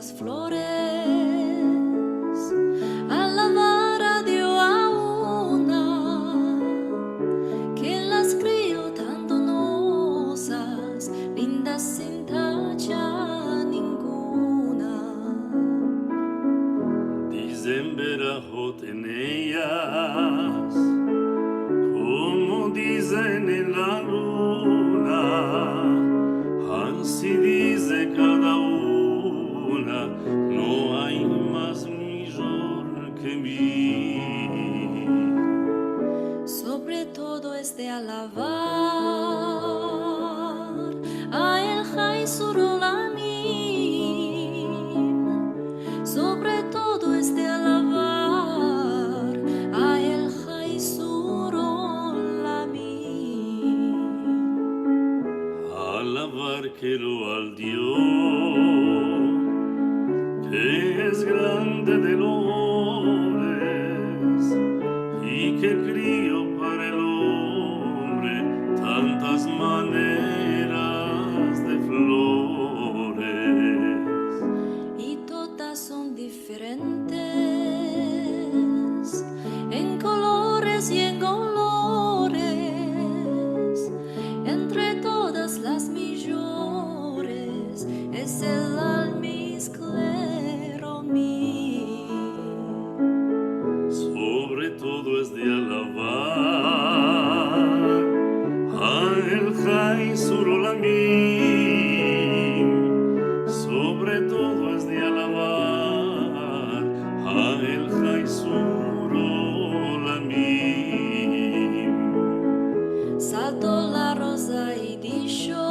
las flores, alabar a Dios a una, que las crió tan donosas, lindas sin tacha ninguna. Dicen berajot en ellas, como dicen en la luna, así dice cada una, no hay más mayor que mí. Sobre todo es de alabar a el Jai Surolamim. Sobre todo es de alabar a el Jai Surolamim. Alabar quiero al Dios que es grande de lores y que crió para el hombre tantas maneras de flores. Y todas son diferentes en colores y en olores. Entre todas las millores es el almizclero mío. Sobre todo es de alabar a el Jai Surolamim. Sobre todo es de alabar a el Jai Surolamim. Saltó la rosa y dijo,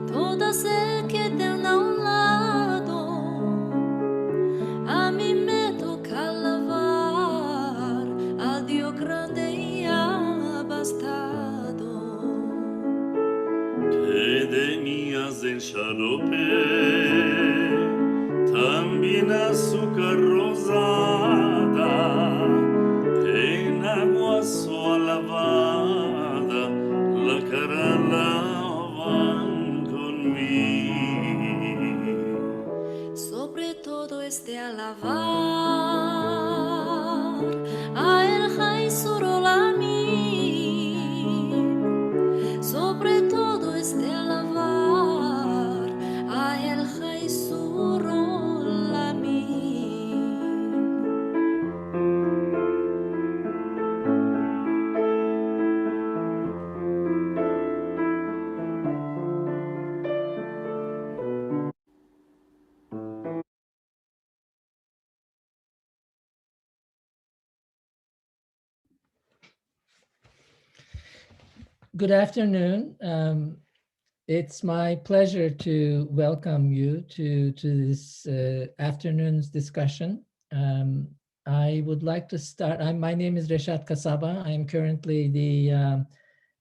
toda se queden a un lado. A mí me toca alabar a Dios grande y abastado. Que de mí hacen xarope, también azúcar rosada, en agua sola lavada, la cara lavan conmigo. Sobre todo es de alabar a el Jai Surolamim. Sobre todo es de alabar a el Jai Surolamim. Good afternoon. It's my pleasure to welcome you to this afternoon's discussion. I would like to start. My name is Reshat Kasaba. I am currently the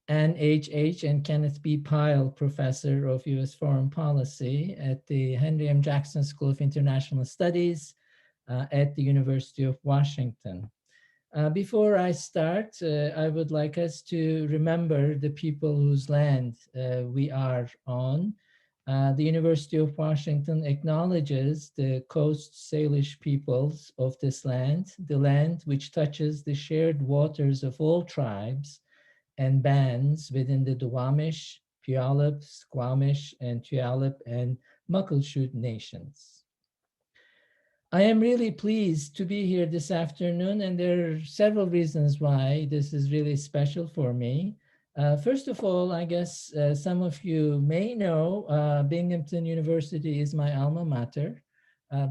Ann H. H. and Kenneth B. Pyle Professor of U.S. Foreign Policy at the Henry M. Jackson School of International Studies at the University of Washington. Before I start, I would like us to remember the people whose land we are on. The University of Washington acknowledges the Coast Salish peoples of this land, the land which touches the shared waters of all tribes and bands within the Duwamish, Puyallup, Squamish, and Tulalip and Muckleshoot nations. I am really pleased to be here this afternoon, and there are several reasons why this is really special for me. First of all, I guess some of you may know Binghamton University is my alma mater.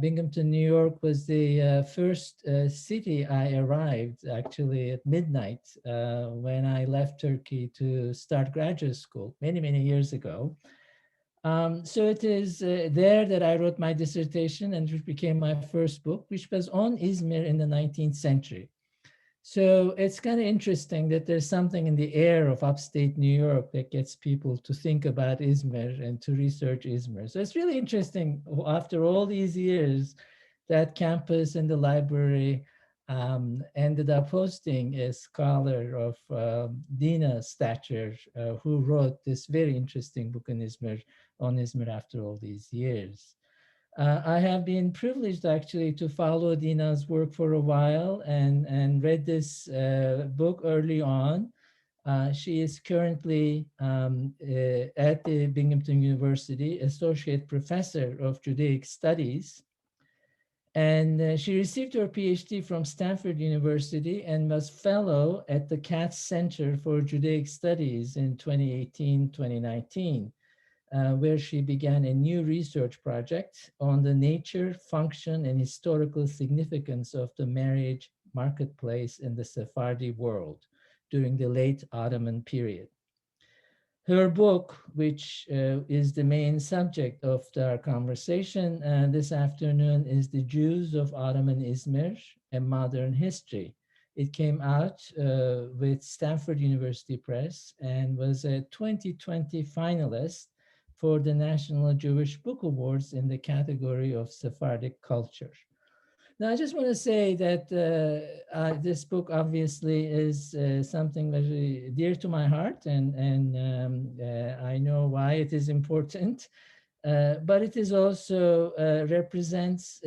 Binghamton, New York was the first city I arrived actually at midnight when I left Turkey to start graduate school many, many years ago. So it is there that I wrote my dissertation, and it became my first book, which was on Izmir in the 19th century. So it's kind of interesting that there's something in the air of upstate New York that gets people to think about Izmir and to research Izmir. So it's really interesting after all these years that campus and the library ended up hosting a scholar of Dina stature who wrote this very interesting book in Izmir on Izmir after all these years. I have been privileged actually to follow Dina's work for a while and read this book early on. She is currently at the Binghamton University, Associate Professor of Judaic Studies. And she received her PhD from Stanford University and was fellow at the Katz Center for Judaic Studies in 2018-2019. Where she began a new research project on the nature, function, and historical significance of the marriage marketplace in the Sephardi world during the late Ottoman period. Her book, which is the main subject of our conversation this afternoon, is The Jews of Ottoman Izmir, A Modern History. It came out with Stanford University Press and was a 2020 finalist for the National Jewish Book Awards in the category of Sephardic culture. Now, I just want to say that this book obviously is something very dear to my heart, and I know why it is important. But it is also represents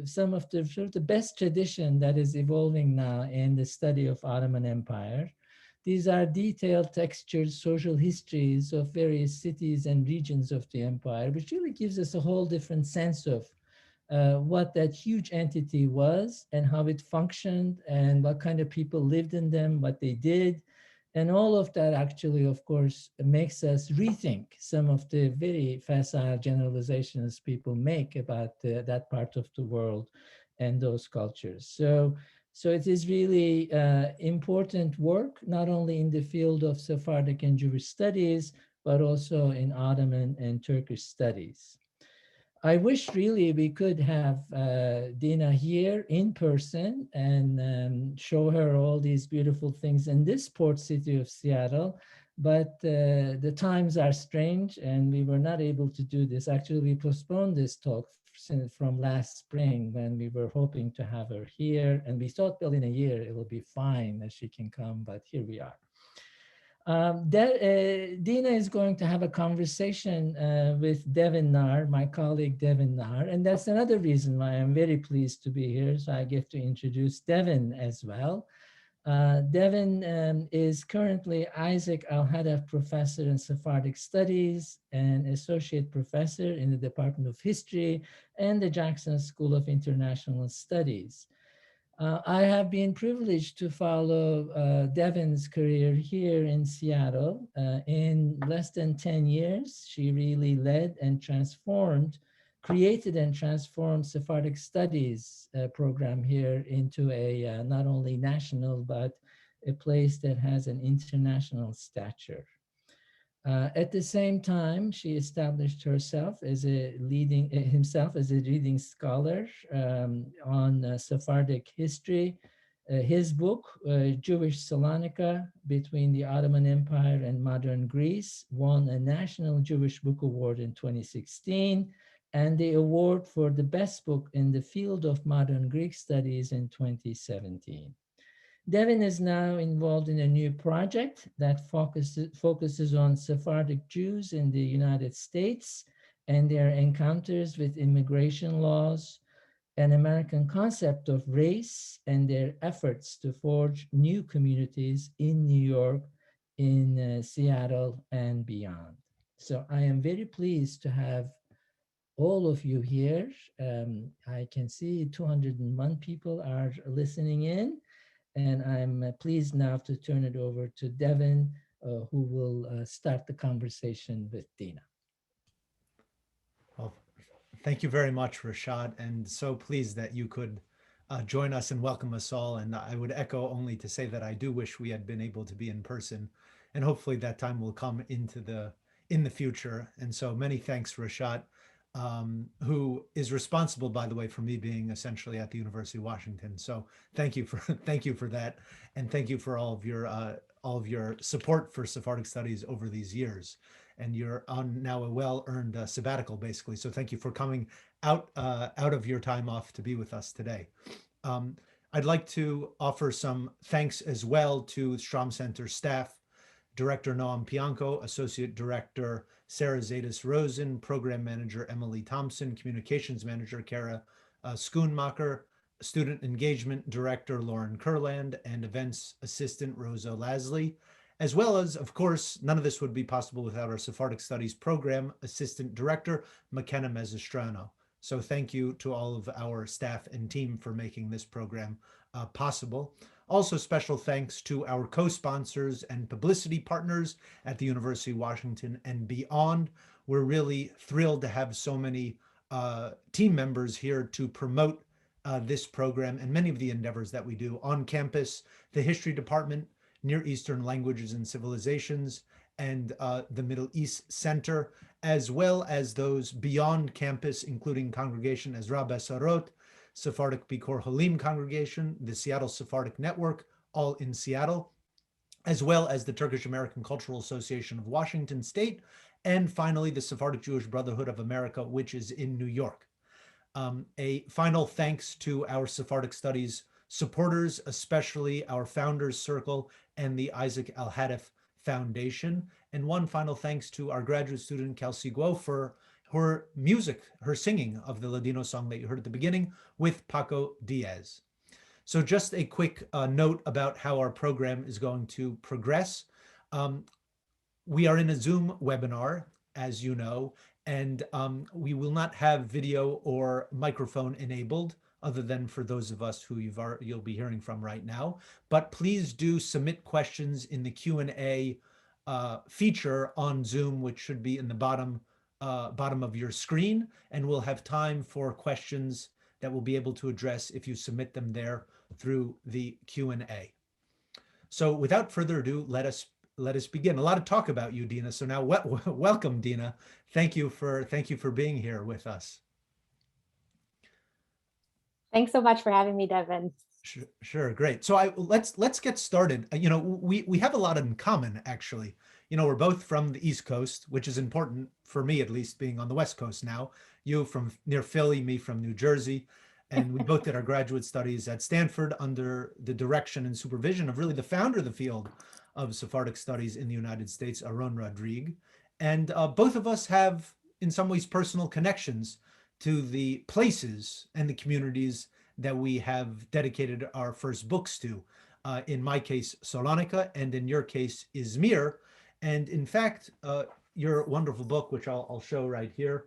some of the sort of the best tradition that is evolving now in the study of Ottoman Empire. These are detailed, textured social histories of various cities and regions of the empire, which really gives us a whole different sense of what that huge entity was and how it functioned and what kind of people lived in them, what they did. And all of that actually, of course, makes us rethink some of the very facile generalizations people make about that part of the world and those cultures. So it is really important work, not only in the field of Sephardic and Jewish studies, but also in Ottoman and Turkish studies. I wish really we could have Dina here in person and show her all these beautiful things in this port city of Seattle, but the times are strange and we were not able to do this. Actually, we postponed this talk from last spring when we were hoping to have her here, and we thought, well, in a year it will be fine that she can come, but here we are. Dina is going to have a conversation with Devin Naar, my colleague Devin Naar, and that's another reason why I'm very pleased to be here. So I get to introduce Devin as well. Devin is currently Isaac Al-Hadaf Professor in Sephardic Studies and Associate Professor in the Department of History and the Jackson School of International Studies. I have been privileged to follow Devin's career here in Seattle. In less than 10 years, she really led and created and transformed Sephardic Studies program here into a not only national, but a place that has an international stature. At the same time, she established himself as a leading scholar on Sephardic history. His book, Jewish Salonika, Between the Ottoman Empire and Modern Greece, won a National Jewish Book Award in 2016 and the award for the best book in the field of modern Greek studies in 2017. Devin is now involved in a new project that focuses on Sephardic Jews in the United States and their encounters with immigration laws, an American concept of race, and their efforts to forge new communities in New York, in Seattle, and beyond. So I am very pleased to have all of you here. I can see 201 people are listening in. And I'm pleased now to turn it over to Devin, who will start the conversation with Dina. Well, thank you very much, Rashad, and so pleased that you could join us and welcome us all. And I would echo only to say that I do wish we had been able to be in person, and hopefully that time will come in the future. And so many thanks, Rashad, who is responsible, by the way, for me being essentially at the University of Washington. So thank you for that, and thank you for all of your support for Sephardic studies over these years. And you're on now a well-earned sabbatical, basically. So thank you for coming out of your time off to be with us today. I'd like to offer some thanks as well to Strom Center staff, Director Noam Pianco, Associate Director Sarah Zadis Rosen, Program Manager Emily Thompson, Communications Manager Kara Schoonmacher, Student Engagement Director Lauren Kurland, and Events Assistant Rosa Lasley, as well as, of course, none of this would be possible without our Sephardic Studies Program Assistant Director, McKenna Mezestrano. So thank you to all of our staff and team for making this program possible. Also, special thanks to our co-sponsors and publicity partners at the University of Washington and beyond. We're really thrilled to have so many team members here to promote this program and many of the endeavors that we do on campus, the History Department, Near Eastern Languages and Civilizations, and the Middle East Center, as well as those beyond campus, including Congregation Ezra Besarot, Sephardic Bikor Holim Congregation, the Seattle Sephardic Network, all in Seattle, as well as the Turkish American Cultural Association of Washington State, and finally the Sephardic Jewish Brotherhood of America, which is in New York. A final thanks to our Sephardic Studies supporters, especially our Founders Circle and the Isaac Al-Hadif Foundation. And one final thanks to our graduate student, Kelsey Guo, for her music, her singing of the Ladino song that you heard at the beginning with Paco Diaz. So just a quick note about how our program is going to progress. We are in a Zoom webinar, as you know, and we will not have video or microphone enabled, other than for those of us who you'll be hearing from right now. But please do submit questions in the Q&A feature on Zoom, which should be in the bottom of your screen, and we'll have time for questions that we'll be able to address if you submit them there through the Q&A. So without further ado, let us begin. A lot of talk about you, Dina. So now welcome, Dina. Thank you for being here with us. Thanks so much for having me, Devin. Sure, great. So let's get started. You know, we have a lot in common, actually. You know, we're both from the East Coast, which is important for me, at least, being on the West Coast now. You from near Philly, me from New Jersey. And we both did our graduate studies at Stanford under the direction and supervision of really the founder of the field of Sephardic studies in the United States, Aaron Rodrigue. And both of us have, in some ways, personal connections to the places and the communities that we have dedicated our first books to. In my case, Salonika, and in your case, Izmir. And in fact, your wonderful book, which I'll show right here,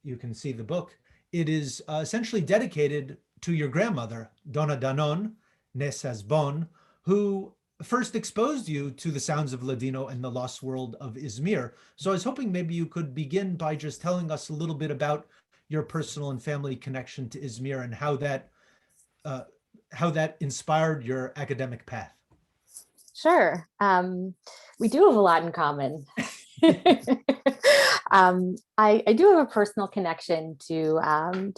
you can see the book. It is essentially dedicated to your grandmother, Donna Danon, Nesas Bon, who first exposed you to the sounds of Ladino and the lost world of Izmir. So I was hoping maybe you could begin by just telling us a little bit about your personal and family connection to Izmir and how that inspired your academic path. Sure. We do have a lot in common. I do have a personal connection to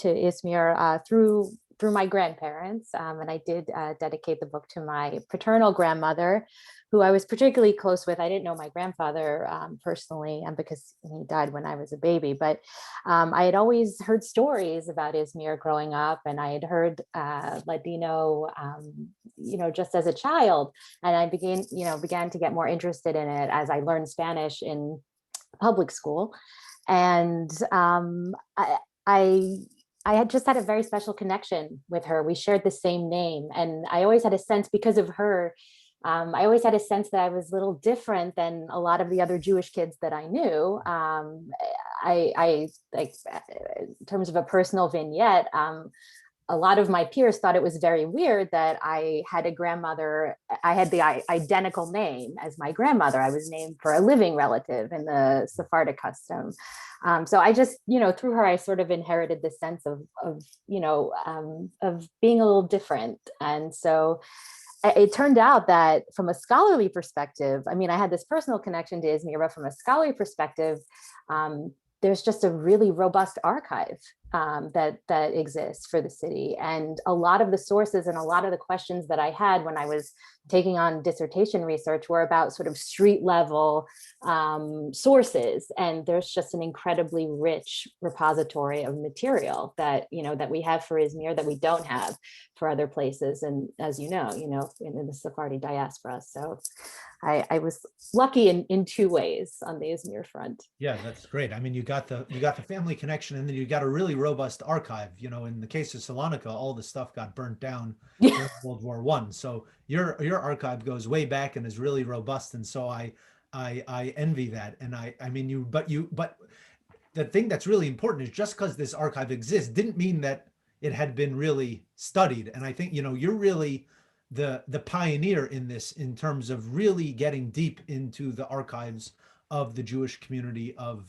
Izmir through my grandparents, and I did dedicate the book to my paternal grandmother, who I was particularly close with. I didn't know my grandfather personally, because he died when I was a baby, but I had always heard stories about Izmir growing up, and I had heard Ladino, just as a child, and I began to get more interested in it as I learned Spanish in public school, and I had just had a very special connection with her. We shared the same name, and I always had a sense, because of her, I always had a sense that I was a little different than a lot of the other Jewish kids that I knew. I like, in terms of a personal vignette, a lot of my peers thought it was very weird that I had a grandmother, I had the identical name as my grandmother. I was named for a living relative in the Sephardic custom. So I just, through her, I sort of inherited this sense of being a little different. And so it turned out that from a scholarly perspective, I had this personal connection to Izmir, but from a scholarly perspective, there's just a really robust archive that exists for the city. And a lot of the sources and a lot of the questions that I had when I was taking on dissertation research were about sort of street level sources. And there's just an incredibly rich repository of material that, that we have for Izmir that we don't have for other places. And as you know, in the Sephardi diaspora. So I was lucky in two ways on the Izmir front. Yeah, that's great. I mean, you got the family connection, and then you got a really robust archive. In the case of Salonika, all the stuff got burnt down during World War I. So your archive goes way back and is really robust. And so I envy that. And but the thing that's really important is just because this archive exists didn't mean that it had been really studied. And I think, you're really the pioneer in this, in terms of really getting deep into the archives of the Jewish community of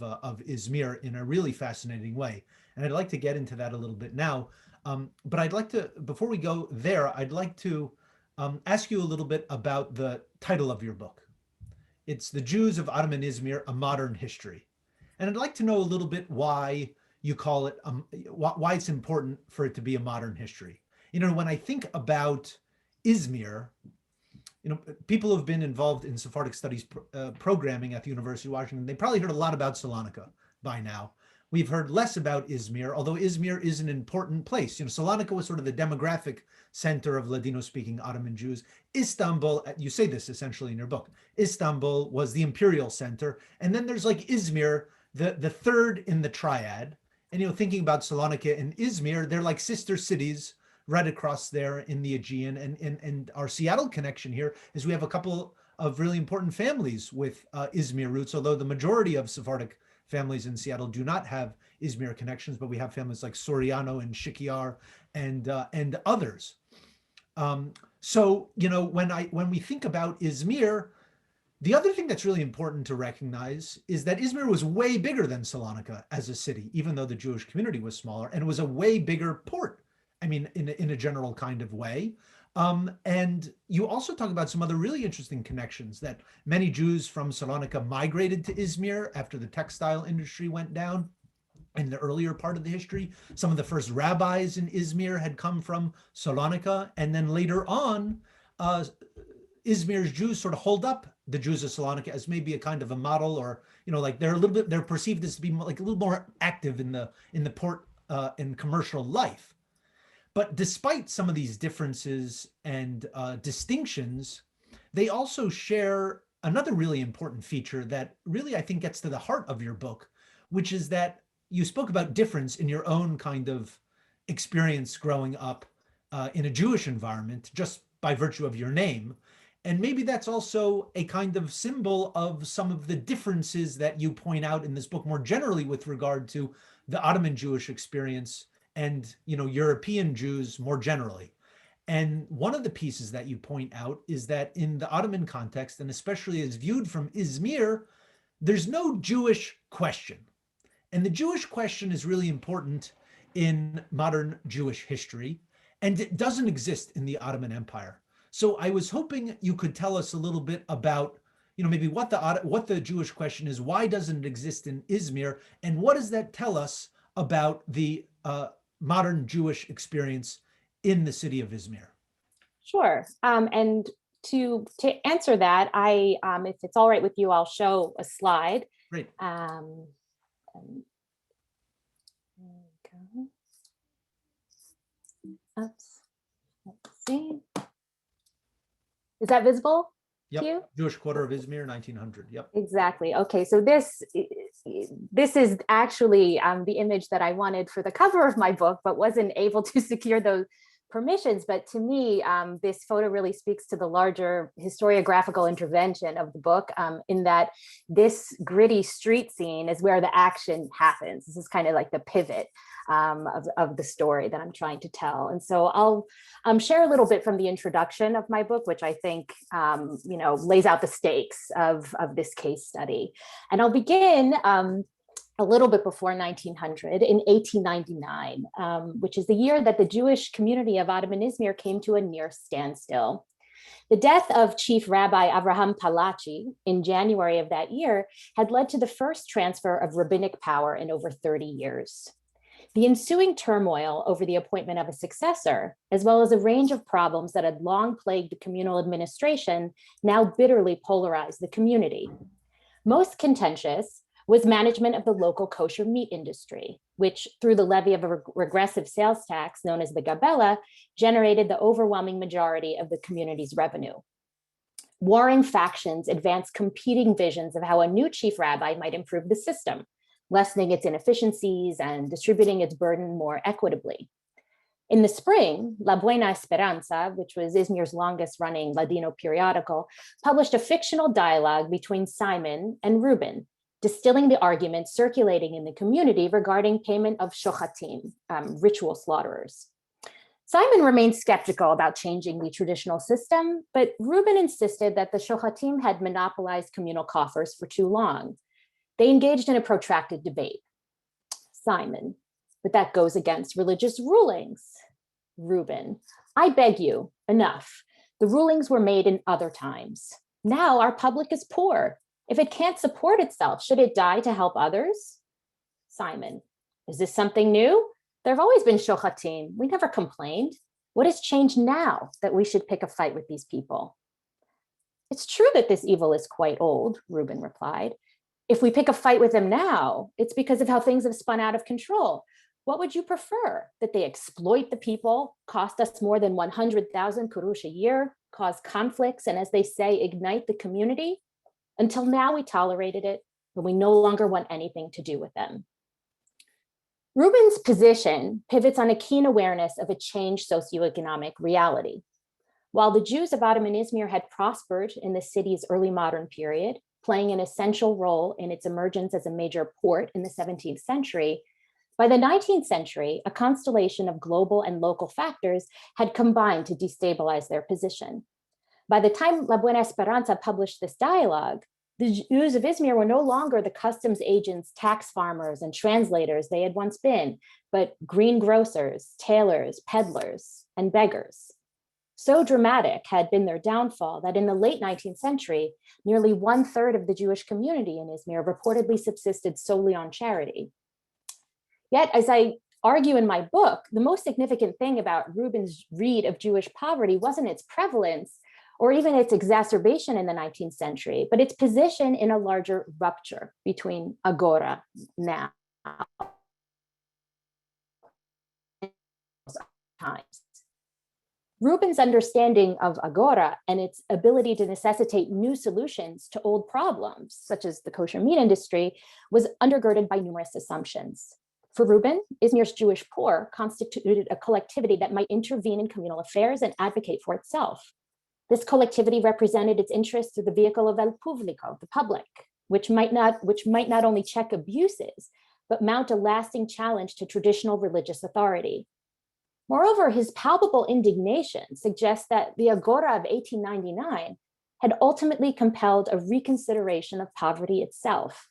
Izmir in a really fascinating way. And I'd like to get into that a little bit now. But I'd like to, before we go there, I'd like to ask you a little bit about the title of your book. It's The Jews of Ottoman Izmir, A Modern History. And I'd like to know a little bit why you call it, why it's important for it to be a modern history. When I think about Izmir, people who have been involved in Sephardic studies programming at the University of Washington, they probably heard a lot about Salonika by now. We've heard less about Izmir, although Izmir is an important place. Salonika was sort of the demographic center of Ladino-speaking Ottoman Jews. Istanbul, you say this essentially in your book, Istanbul was the imperial center. And then there's like Izmir, the third in the triad. And, thinking about Salonika and Izmir, they're like sister cities right across there in the Aegean. And our Seattle connection here is we have a couple of really important families with Izmir roots, although the majority of Sephardic families in Seattle do not have Izmir connections, but we have families like Soriano and Shikiar and others. So, when we think about Izmir, the other thing that's really important to recognize is that Izmir was way bigger than Salonika as a city, even though the Jewish community was smaller, and it was a way bigger port. I mean, in a general kind of way. And you also talk about some other really interesting connections, that many Jews from Salonika migrated to Izmir after the textile industry went down in the earlier part of the history. Some of the first rabbis in Izmir had come from Salonika. And then later on, Izmir's Jews sort of hold up the Jews of Salonika as maybe a kind of a model, or, like they're perceived as to be like a little more active in the port and commercial life. But despite some of these differences and distinctions, they also share another really important feature that really, I think, gets to the heart of your book, which is that you spoke about difference in your own kind of experience growing up in a Jewish environment, just by virtue of your name. And maybe that's also a kind of symbol of some of the differences that you point out in this book more generally with regard to the Ottoman Jewish experience and, European Jews more generally. And one of the pieces that you point out is that in the Ottoman context, and especially as viewed from Izmir, there's no Jewish question. And the Jewish question is really important in modern Jewish history, and it doesn't exist in the Ottoman Empire. So I was hoping you could tell us a little bit about, maybe what the Jewish question is, why doesn't it exist in Izmir, and what does that tell us about the modern Jewish experience in the city of Izmir? Sure. And to answer that, if it's all right with you, I'll show a slide. Great. There we go. Oops. Let's see. Is that visible? Yep. To you? Jewish quarter of Izmir, 1900. Yep. Exactly. Okay. So this is actually the image that I wanted for the cover of my book, but wasn't able to secure those permissions. But to me, this photo really speaks to the larger historiographical intervention of the book, in that this gritty street scene is where the action happens. This is kind of like the pivot of the story that I'm trying to tell. And so I'll share a little bit from the introduction of my book, which I think lays out the stakes of this case study. And I'll begin a little bit before 1900, in 1899, which is the year that the Jewish community of Ottoman Izmir came to a near standstill. The death of Chief Rabbi Avraham Palachi in January of that year had led to the first transfer of rabbinic power in over 30 years. The ensuing turmoil over the appointment of a successor, as well as a range of problems that had long plagued the communal administration, now bitterly polarized the community. Most contentious was management of the local kosher meat industry, which, through the levy of a regressive sales tax known as the gabela, generated the overwhelming majority of the community's revenue. Warring factions advanced competing visions of how a new chief rabbi might improve the system, lessening its inefficiencies and distributing its burden more equitably. In the spring, La Buena Esperanza, which was Izmir's longest running Ladino periodical, published a fictional dialogue between Simon and Reuben, distilling the arguments circulating in the community regarding payment of shochatim, ritual slaughterers. Simon remained skeptical about changing the traditional system, but Reuben insisted that the shochatim had monopolized communal coffers for too long. They engaged in a protracted debate. Simon, but that goes against religious rulings. Reuben, I beg you, enough. The rulings were made in other times. Now our public is poor. If it can't support itself, should it die to help others? Simon, is this something new? There have always been shochatim. We never complained. What has changed now that we should pick a fight with these people? It's true that this evil is quite old, Reuben replied. If we pick a fight with them now, it's because of how things have spun out of control. What would you prefer? That they exploit the people, cost us more than 100,000 kurush a year, cause conflicts, and as they say, ignite the community? Until now, we tolerated it, but we no longer want anything to do with them. Reuben's position pivots on a keen awareness of a changed socioeconomic reality. While the Jews of Ottoman Izmir had prospered in the city's early modern period, playing an essential role in its emergence as a major port in the 17th century, by the 19th century, a constellation of global and local factors had combined to destabilize their position. By the time La Buena Esperanza published this dialogue, the Jews of Izmir were no longer the customs agents, tax farmers, and translators they had once been, but greengrocers, tailors, peddlers, and beggars. So dramatic had been their downfall that in the late 19th century, nearly 1/3 of the Jewish community in Izmir reportedly subsisted solely on charity. Yet, as I argue in my book, the most significant thing about Reuben's read of Jewish poverty wasn't its prevalence or even its exacerbation in the 19th century, but its position in a larger rupture between agora, now, times. Reuben's understanding of agora and its ability to necessitate new solutions to old problems, such as the kosher meat industry, was undergirded by numerous assumptions. For Reuben, Izmir's Jewish poor constituted a collectivity that might intervene in communal affairs and advocate for itself. This collectivity represented its interests through the vehicle of el público, the public, which might not only check abuses, but mount a lasting challenge to traditional religious authority. Moreover, his palpable indignation suggests that the Agora of 1899 had ultimately compelled a reconsideration of poverty itself,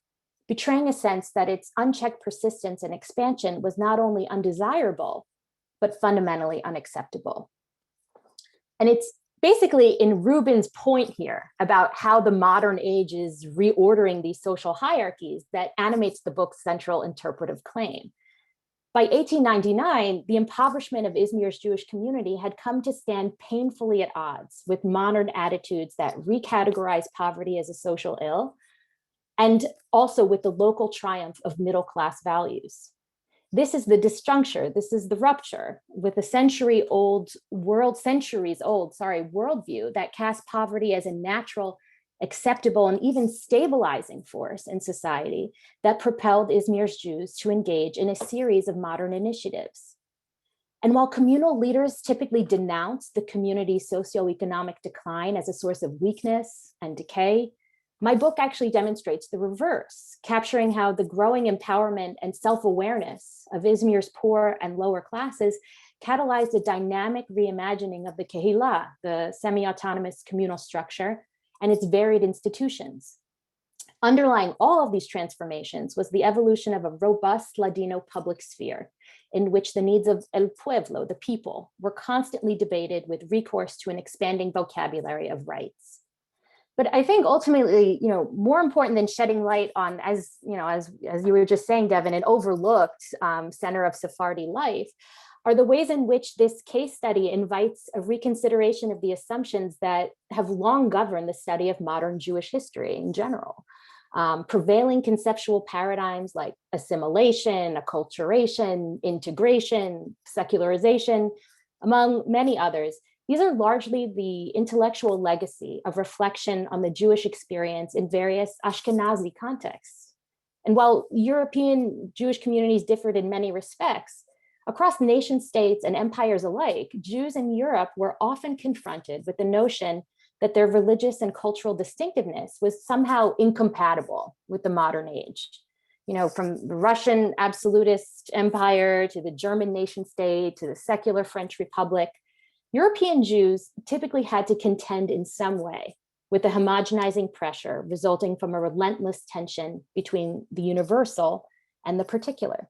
betraying a sense that its unchecked persistence and expansion was not only undesirable, but fundamentally unacceptable. And it's basically in Reuben's point here about how the modern age is reordering these social hierarchies that animates the book's central interpretive claim. By 1899, the impoverishment of Izmir's Jewish community had come to stand painfully at odds with modern attitudes that recategorize poverty as a social ill, and also with the local triumph of middle-class values. This is the disjuncture, this is the rupture with a centuries old worldview that casts poverty as a natural, acceptable, and even stabilizing force in society that propelled Izmir's Jews to engage in a series of modern initiatives. And while communal leaders typically denounce the community's socioeconomic decline as a source of weakness and decay, my book actually demonstrates the reverse, capturing how the growing empowerment and self-awareness of Izmir's poor and lower classes catalyzed a dynamic reimagining of the kehillah, the semi-autonomous communal structure, and its varied institutions. Underlying all of these transformations was the evolution of a robust Ladino public sphere in which the needs of el pueblo, the people, were constantly debated with recourse to an expanding vocabulary of rights. But I think ultimately, more important than shedding light on, as you were just saying, Devin, an overlooked center of Sephardi life, are the ways in which this case study invites a reconsideration of the assumptions that have long governed the study of modern Jewish history in general. Prevailing conceptual paradigms like assimilation, acculturation, integration, secularization, among many others, these are largely the intellectual legacy of reflection on the Jewish experience in various Ashkenazi contexts. And while European Jewish communities differed in many respects, across nation states and empires alike, Jews in Europe were often confronted with the notion that their religious and cultural distinctiveness was somehow incompatible with the modern age. From the Russian absolutist empire to the German nation state to the secular French Republic, European Jews typically had to contend in some way with the homogenizing pressure resulting from a relentless tension between the universal and the particular.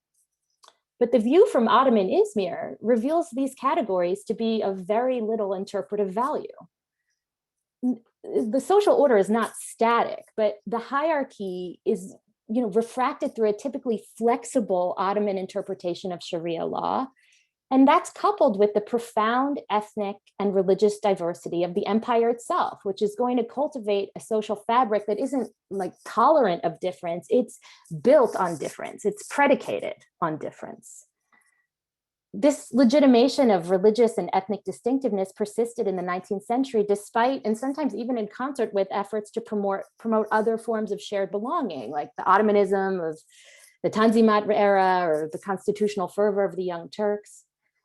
But the view from Ottoman Izmir reveals these categories to be of very little interpretive value. The social order is not static, but the hierarchy is refracted through a typically flexible Ottoman interpretation of Sharia law. And that's coupled with the profound ethnic and religious diversity of the empire itself, which is going to cultivate a social fabric that isn't tolerant of difference. It's built on difference. It's predicated on difference. This legitimation of religious and ethnic distinctiveness persisted in the 19th century, despite, and sometimes even in concert with, efforts to promote other forms of shared belonging, like the Ottomanism of the Tanzimat era or the constitutional fervor of the Young Turks.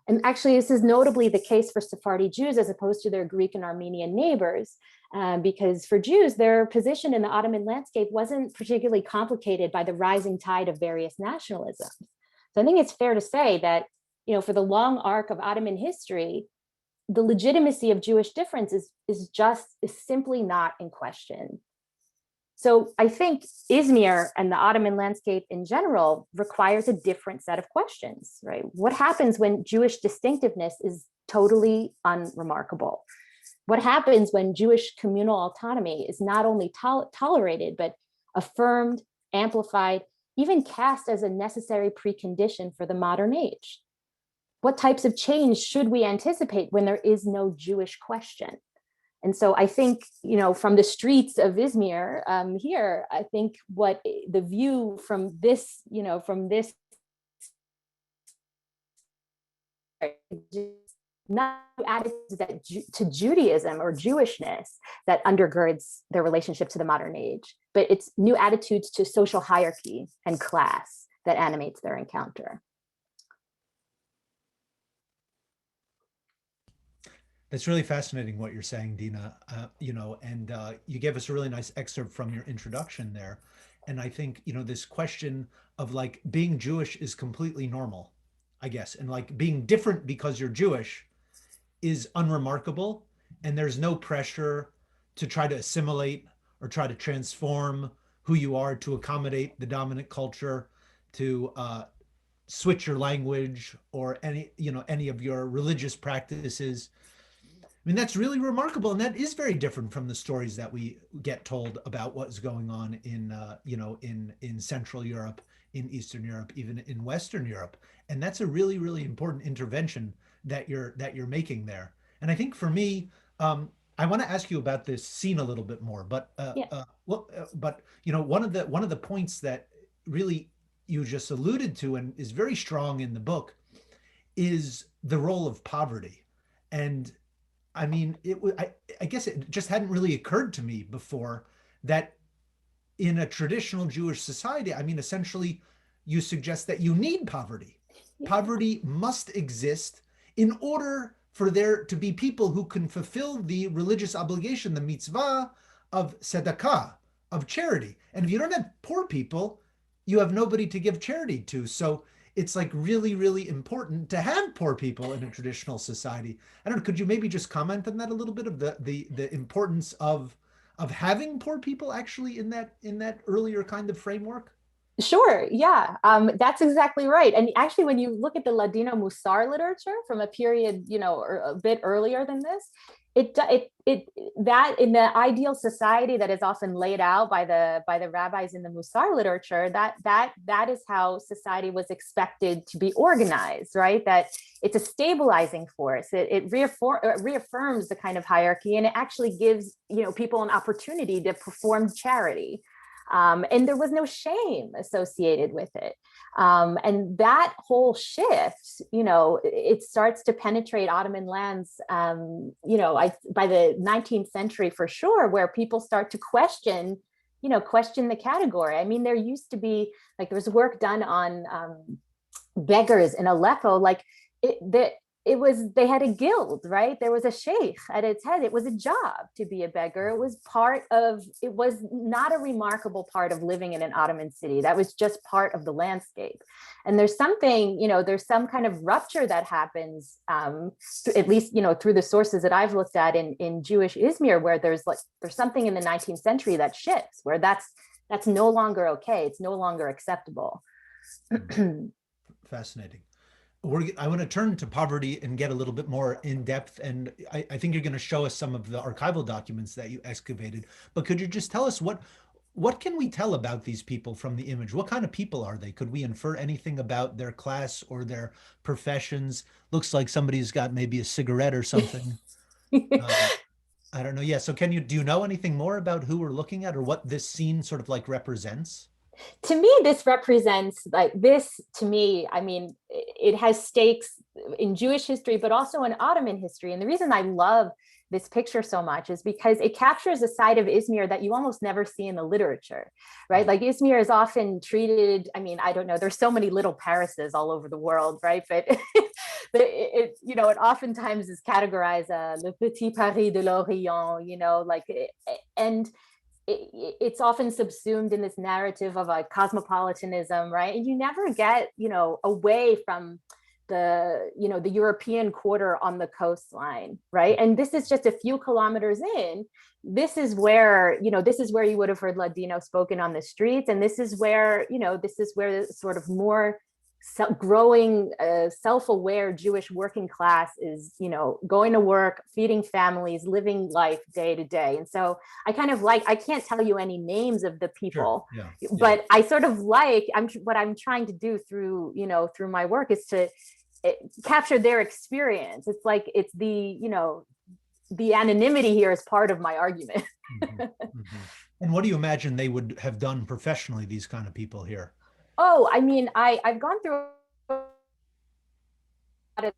And actually, this is notably the case for Sephardi Jews as opposed to their Greek and Armenian neighbors, because for Jews, their position in the Ottoman landscape wasn't particularly complicated by the rising tide of various nationalisms. So I think it's fair to say that, for the long arc of Ottoman history, the legitimacy of Jewish difference is simply not in question. So I think Izmir and the Ottoman landscape in general requires a different set of questions, right? What happens when Jewish distinctiveness is totally unremarkable? What happens when Jewish communal autonomy is not only tolerated, but affirmed, amplified, even cast as a necessary precondition for the modern age? What types of change should we anticipate when there is no Jewish question? And so I think, from the streets of Izmir here, I think what the view from this, not attitudes to Judaism or Jewishness that undergirds their relationship to the modern age, but it's new attitudes to social hierarchy and class that animates their encounter. That's really fascinating what you're saying, Dina. And you gave us a really nice excerpt from your introduction there. And I think, this question of being Jewish is completely normal, I guess. And being different because you're Jewish is unremarkable. And there's no pressure to try to assimilate or try to transform who you are to accommodate the dominant culture, to switch your language or any of your religious practices. I mean, that's really remarkable. And that is very different from the stories that we get told about what's going on in Central Europe, in Eastern Europe, even in Western Europe. And that's a really, really important intervention that you're making there. And I think for me, I want to ask you about this scene a little bit more, but one of the points that really you just alluded to and is very strong in the book is the role of poverty. And I mean, I guess it just hadn't really occurred to me before that in a traditional Jewish society, I mean, essentially, you suggest that you need poverty. Yeah. Poverty must exist in order for there to be people who can fulfill the religious obligation, the mitzvah of tzedakah, of charity. And if you don't have poor people, you have nobody to give charity to. So it's really, really important to have poor people in a traditional society. I don't know, could you maybe just comment on that a little bit of the importance of having poor people actually in that earlier kind of framework? Sure, yeah, that's exactly right. And actually, when you look at the Ladino Musar literature from a period, or a bit earlier than this, that in the ideal society that is often laid out by the rabbis in the Musar literature, that is how society was expected to be organized, right? That it's a stabilizing force. It reaffirms the kind of hierarchy, and it actually gives people an opportunity to perform charity. And there was no shame associated with it. And that whole shift, it starts to penetrate Ottoman lands, by the 19th century for sure, where people start to question the category. I mean, there used to be, like, there was work done on beggars in Aleppo, like they had a guild, right? There was a sheikh at its head. It was a job to be a beggar. It was not a remarkable part of living in an Ottoman city. That was just part of the landscape. And there's something, there's some kind of rupture that happens, at least, through the sources that I've looked at in Jewish Izmir, where there's something in the 19th century that shifts, where that's no longer okay. It's no longer acceptable. Fascinating. I want to turn to poverty and get a little bit more in depth. And I think you're going to show us some of the archival documents that you excavated. But could you just tell us what can we tell about these people from the image? What kind of people are they? Could we infer anything about their class or their professions? Looks like somebody's got maybe a cigarette or something. I don't know. Yeah. So do you know anything more about who we're looking at, or what this scene sort of like represents? To me, this represents, I mean, it has stakes in Jewish history, but also in Ottoman history. And the reason I love this picture so much is because it captures a side of Izmir that you almost never see in the literature, right? Like, Izmir is often treated, I mean, I don't know, there's so many little Parises all over the world, right? But it oftentimes is categorized le petit Paris de l'Orient, and it's often subsumed in this narrative of a cosmopolitanism, right? And you never get, away from the European quarter on the coastline, right? And this is just a few kilometers in. This is where you would have heard Ladino spoken on the streets. And this is where sort of more growing self-aware Jewish working class is, going to work, feeding families, living life day to day. And so I can't tell you any names of the people, sure. But I sort of what I'm trying to do through my work is to capture their experience. It's like, it's the anonymity here is part of my argument. Mm-hmm. Mm-hmm. And what do you imagine they would have done professionally, these kind of people here? Oh, I mean, I've gone through a lot of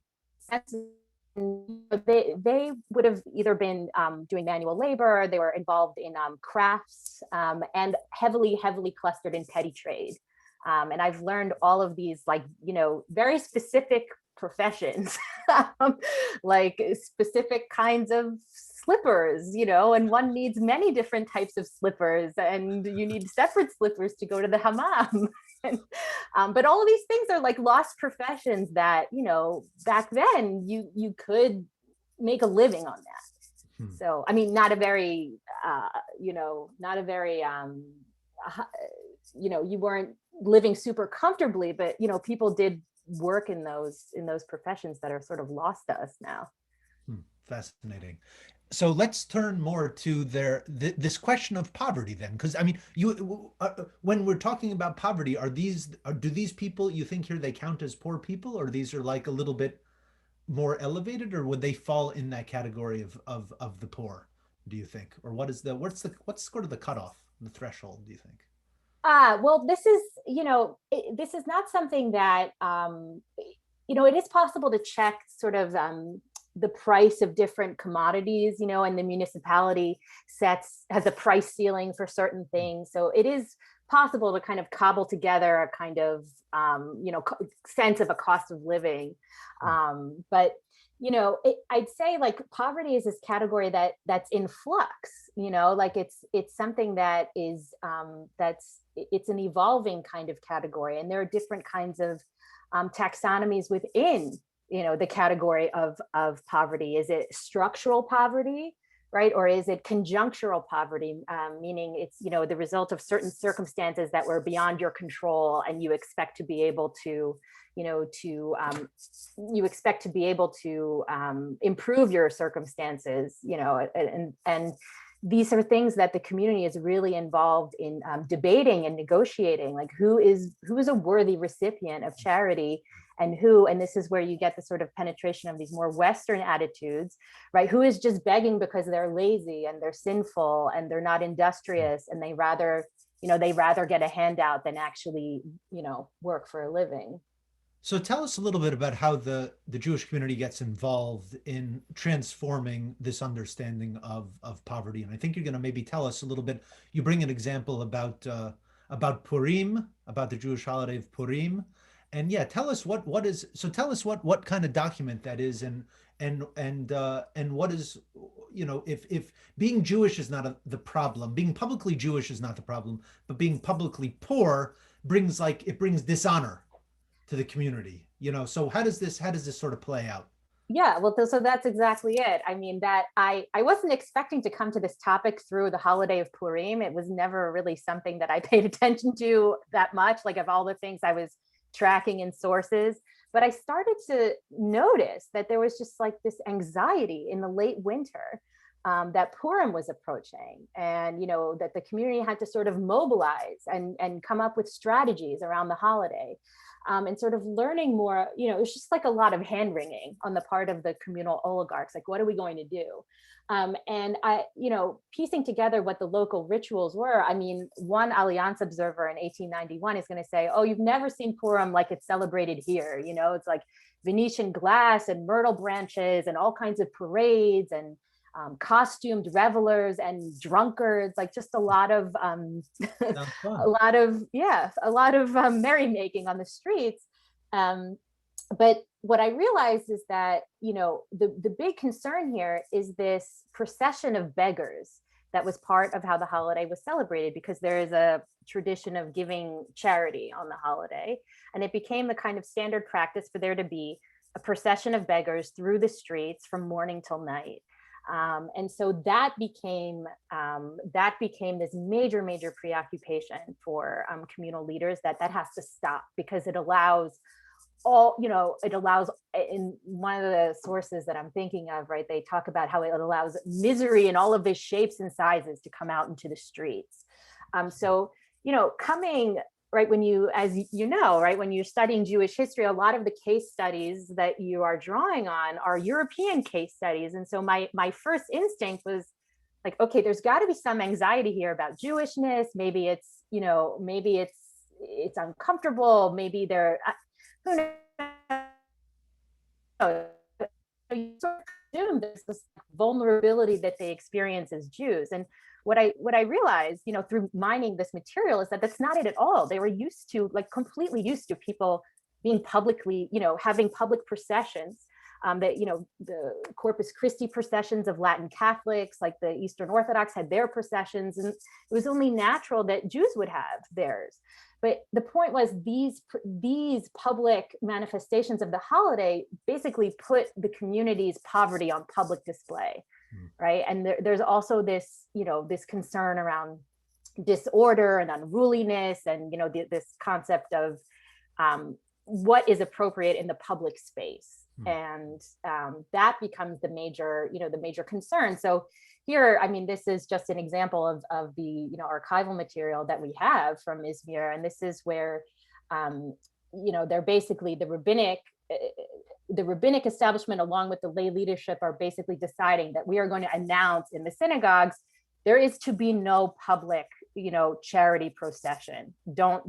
senses. They would have either been doing manual labor, they were involved in crafts, and heavily clustered in petty trade. And I've learned all of these, very specific professions, like specific kinds of slippers, and one needs many different types of slippers, and you need separate slippers to go to the hammam. But all of these things are like lost professions that, back then you could make a living on that. So, I mean, not a very, you weren't living super comfortably, but, people did work in those professions that are sort of lost to us now. Fascinating. So let's turn more to this question of poverty then, because I mean, when we're talking about poverty, do these people, you think here, they count as poor people, or these are like a little bit more elevated, or would they fall in that category of the poor, do you think? Or what's sort of the cutoff, the threshold, do you think? Well, this is not something that, it is possible to check sort of the price of different commodities, and the municipality has a price ceiling for certain things. So it is possible to kind of cobble together a kind of, sense of a cost of living. But, I'd say like poverty is this category that's in flux, like it's something that is, it's an evolving kind of category. And there are different kinds of taxonomies within the category of poverty. Is it structural poverty? right? Or is it conjunctural poverty, meaning it's, the result of certain circumstances that were beyond your control, and you expect to be able to, improve your circumstances, and these are things that the community is really involved in debating and negotiating, like who is a worthy recipient of charity, and this is where you get the sort of penetration of these more Western attitudes, right? Who is just begging because they're lazy and they're sinful and they're not industrious, and they rather get a handout than actually, work for a living. So tell us a little bit about how the Jewish community gets involved in transforming this understanding of poverty. And I think you're going to maybe tell us a little bit. You bring an example about Purim, about the Jewish holiday of Purim. And yeah, tell us what kind of document that is, and what is, if being Jewish is not the problem, being publicly Jewish is not the problem, but being publicly poor brings dishonor to the community, so how does this sort of play out? Yeah, well, so that's exactly it. I mean, that I wasn't expecting to come to this topic through the holiday of Purim. It was never really something that I paid attention to that much, like of all the things I was tracking in sources. But I started to notice that there was just like this anxiety in the late winter, that Purim was approaching, and that the community had to sort of mobilize and come up with strategies around the holiday. And sort of learning more, it was just like a lot of hand wringing on the part of the communal oligarchs. Like, what are we going to do? And I, piecing together what the local rituals were. I mean, one Allianz observer in 1891 is going to say, "Oh, you've never seen Purim like it's celebrated here. It's like Venetian glass and myrtle branches and all kinds of parades and costumed revelers and drunkards, like just a lot of merrymaking on the streets." But what I realized is that, the big concern here is this procession of beggars that was part of how the holiday was celebrated, because there is a tradition of giving charity on the holiday. And it became the kind of standard practice for there to be a procession of beggars through the streets from morning till night. And so that became this major preoccupation for communal leaders, that has to stop, because it allows in one of the sources that I'm thinking of, right, they talk about how it allows misery in all of its shapes and sizes to come out into the streets. So, coming right, when when you're studying Jewish history, a lot of the case studies that you are drawing on are European case studies. And so my first instinct was like, okay, there's got to be some anxiety here about Jewishness. Maybe it's, it's uncomfortable. Maybe they're, who knows? You sort of assume there's this vulnerability that they experience as Jews. And what I realized, through mining this material, is that that's not it at all. They were completely used to people being publicly, having public processions, that, the Corpus Christi processions of Latin Catholics, like the Eastern Orthodox had their processions, and it was only natural that Jews would have theirs. But the point was, these public manifestations of the holiday basically put the community's poverty on public display. Right. And there's also this, this concern around disorder and unruliness, and, this concept of what is appropriate in the public space. And that becomes the major concern. So here, I mean, this is just an example of the, archival material that we have from Izmir. And this is where, they're basically the rabbinic establishment, along with the lay leadership, are basically deciding that we are going to announce in the synagogues, there is to be no public, charity procession. Don't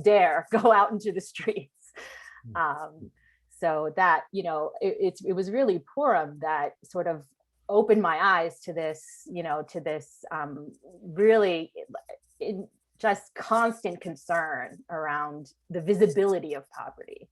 dare go out into the streets. So that, it was really Purim that sort of opened my eyes to this, really just constant concern around the visibility of poverty.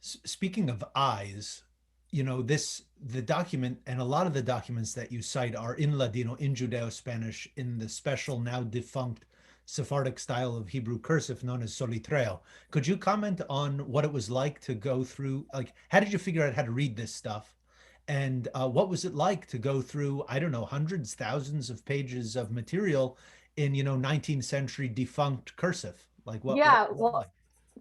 Speaking of eyes, the document, and a lot of the documents that you cite are in Ladino, in Judeo-Spanish, in the special, now defunct Sephardic style of Hebrew cursive known as solitreo. Could you comment on what it was like to go through, like, how did you figure out how to read this stuff? And what was it like to go through, I don't know, hundreds, thousands of pages of material in, 19th century defunct cursive? Like what Yeah, was that well, like?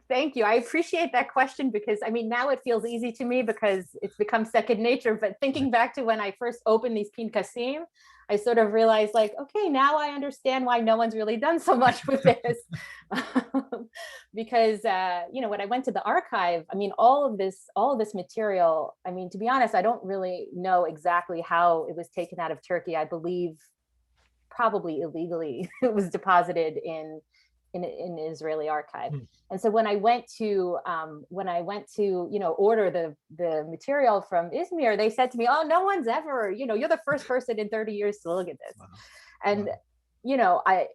thank you. I appreciate that question because I mean, now it feels easy to me because it's become second nature. But thinking Right. back to when I first opened these Pinkasim, I sort of realized like, okay, now I understand why no one's really done so much with this. Because, when I went to the archive, I mean, all of this material, I mean, to be honest, I don't really know exactly how it was taken out of Turkey. I believe probably illegally it was deposited in Israeli archive. Hmm. And so when I went to order the material from Izmir, they said to me, "Oh, no one's ever, you're the first person in 30 years to look at this." Wow. And Wow.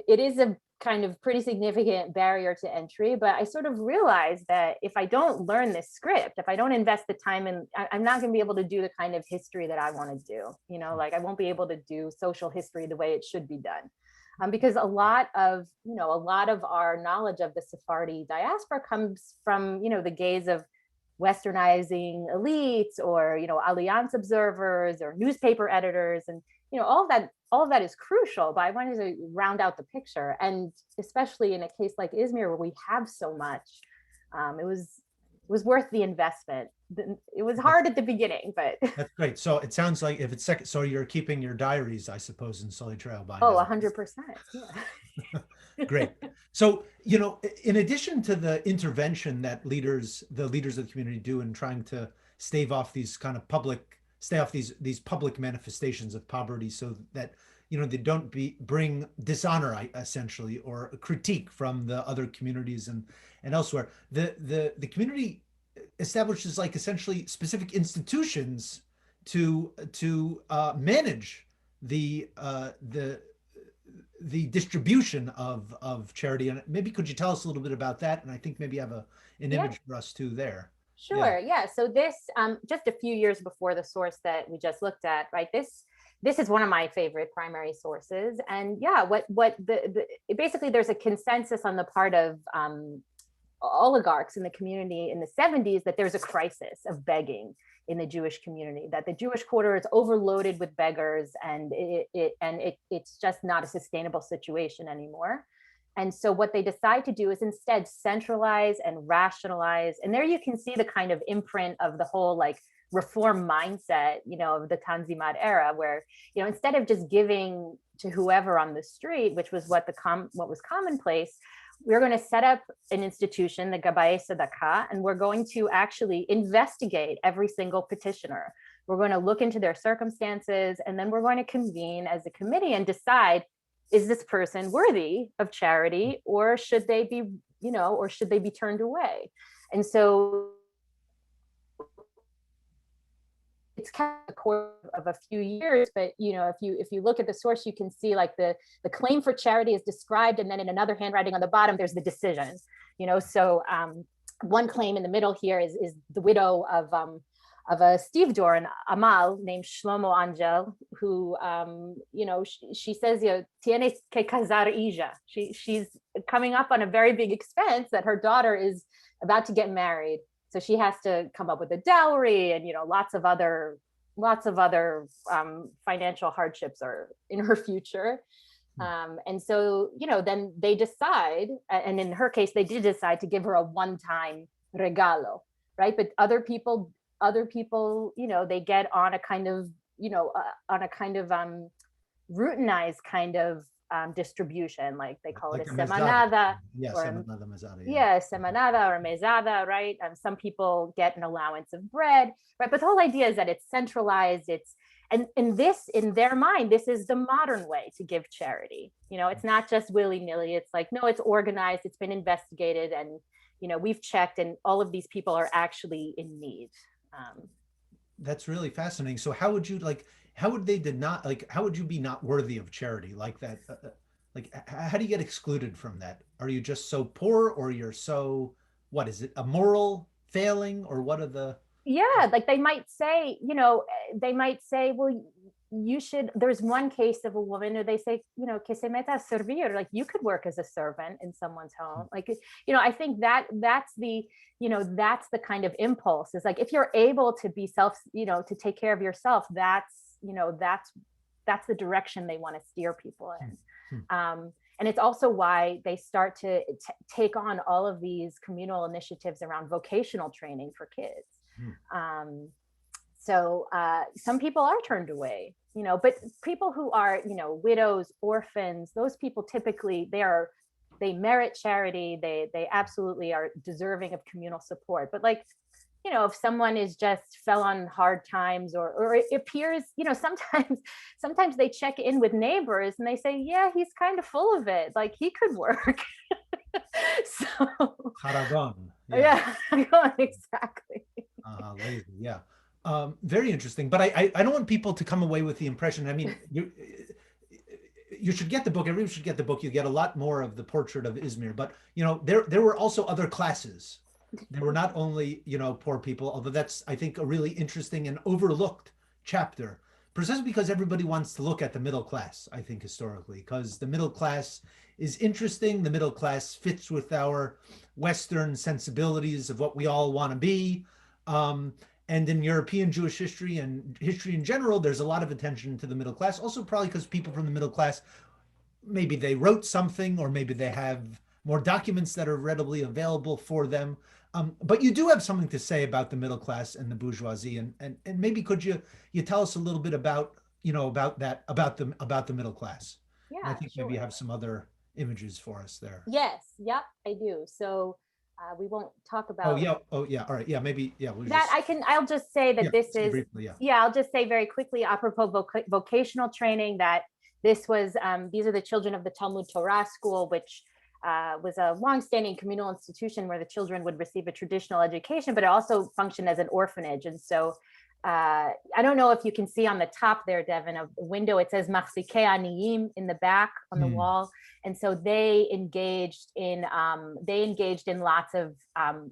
it is a kind of pretty significant barrier to entry, but I sort of realized that if I don't learn this script, if I don't invest the time in, I'm not going to be able to do the kind of history that I want to do. Like I won't be able to do social history the way it should be done. Because a lot of our knowledge of the Sephardi diaspora comes from the gaze of westernizing elites or alliance observers or newspaper editors, and all of that is crucial, but I wanted to round out the picture. And especially in a case like Izmir where we have so much, it was worth the investment. It was hard at the beginning, but That's great. So it sounds like if it's second, so you're keeping your diaries, I suppose, in Sully Trail by oh, now. 100%. Yeah. Great. So, in addition to the intervention that the leaders of the community do in trying to stave off these kind of stay off these public manifestations of poverty so that, they don't bring dishonor, essentially, or critique from the other communities and elsewhere. The community establishes like essentially specific institutions to manage the distribution of charity. And maybe could you tell us a little bit about that? And I think maybe have an Yeah. image for us too there. Sure. Yeah. So this, just a few years before the source that we just looked at, right? This is one of my favorite primary sources. And yeah, basically there's a consensus on the part of oligarchs in the community in the 70s that there's a crisis of begging in the Jewish community, that the Jewish quarter is overloaded with beggars, and it's just not a sustainable situation anymore. And so what they decide to do is instead centralize and rationalize. And there you can see the kind of imprint of the whole like reform mindset, of the Tanzimat era, where, instead of just giving to whoever on the street, which was what was commonplace, we're going to set up an institution, the Gabbaé Sedaka, and we're going to actually investigate every single petitioner. We're going to look into their circumstances, and then we're going to convene as a committee and decide, is this person worthy of charity, or should they be, turned away? And so it's kind of a course of a few years, but if you look at the source, you can see like the claim for charity is described, and then in another handwriting on the bottom there's the decision. So one claim in the middle here is the widow of a stevedore, an Amal named Shlomo Angel, who she says, tienes que casar ija. She's coming up on a very big expense that her daughter is about to get married. So she has to come up with a dowry, and lots of other financial hardships are in her future. And so then they decide, and in her case, they did decide to give her a one-time regalo, right? But other people, they get on a kind of routinized kind of distribution, like they call it a semanada. Yeah, or semanada mesada. yeah, semanada or mesada, right? Some people get an allowance of bread, right? But the whole idea is that it's centralized. And in their mind, this is the modern way to give charity. It's not just willy-nilly. It's like, no, it's organized, it's been investigated, and we've checked, and all of these people are actually in need. That's really fascinating. So how would you how would you be not worthy of charity like that? How do you get excluded from that? Are you just so poor, or you're so, what is it, a moral failing, or what are the? Yeah, like they might say, well, you should, there's one case of a woman where they say, you know, que se meta a servir, like you could work as a servant in someone's home. Like, you know, I think that's the, you know, that's the kind of impulse, is like, if you're able to be self, you know, to take care of yourself, that's, you know, that's the direction they want to steer people in. And it's also why they start to take on all of these communal initiatives around vocational training for kids. So some people are turned away, you know, but people who are, you know, widows, orphans, those people typically, they merit charity. They absolutely are deserving of communal support. But like, you know, if someone is just fell on hard times, or it appears, you know, sometimes they check in with neighbors and they say, yeah, he's kind of full of it. Like he could work. So Haragon. Yeah, exactly. Lazy, yeah. Very interesting. But I don't want people to come away with the impression, I mean, you should get the book. Everyone should get the book. You get a lot more of the portrait of Izmir. But, you know, there were also other classes. There were not only, you know, poor people, although that's, I think, a really interesting and overlooked chapter, precisely because everybody wants to look at the middle class, I think, historically, because the middle class is interesting. The middle class fits with our Western sensibilities of what we all want to be. And in European Jewish history and history in general, there's a lot of attention to the middle class. Also, probably because people from the middle class, maybe they wrote something, or maybe they have more documents that are readily available for them. But you do have something to say about the middle class and the bourgeoisie, and maybe could you tell us a little bit about, you know, about the middle class? Yeah, and I think sure. maybe you have some other images for us there. Yes, yep, I do. So we won't talk about. Oh yeah. All right. Yeah, maybe. Yeah. I'll just say that this is. Briefly, I'll just say very quickly, apropos vocational training, that this was. These are the children of the Talmud Torah school, which was a longstanding communal institution where the children would receive a traditional education, but it also functioned as an orphanage. And so I don't know if you can see on the top there, Devin, a window, it says Machzikei Aniyim in the back on the wall. And so they engaged in lots of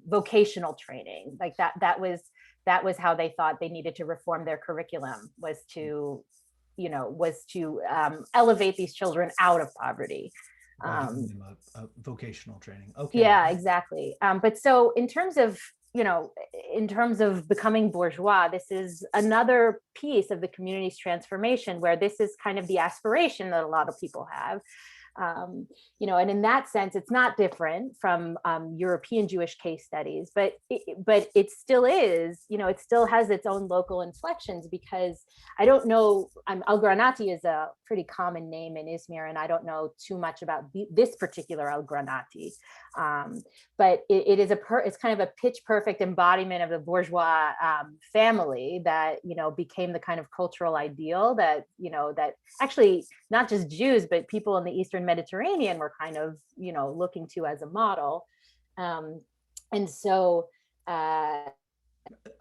vocational training. Like that was how they thought they needed to reform their curriculum, was to elevate these children out of poverty. Vocational training. Okay. Yeah, exactly. But so in terms of becoming bourgeois, this is another piece of the community's transformation, where this is kind of the aspiration that a lot of people have. And in that sense, it's not different from European Jewish case studies, but it still is, it still has its own local inflections, because I don't know, Al Granati is a pretty common name in Izmir, and I don't know too much about this particular Al Granati, but it's kind of a pitch perfect embodiment of the bourgeois family that, became the kind of cultural ideal that actually not just Jews, but people in the Eastern Mediterranean were kind of, looking to as a model. And so,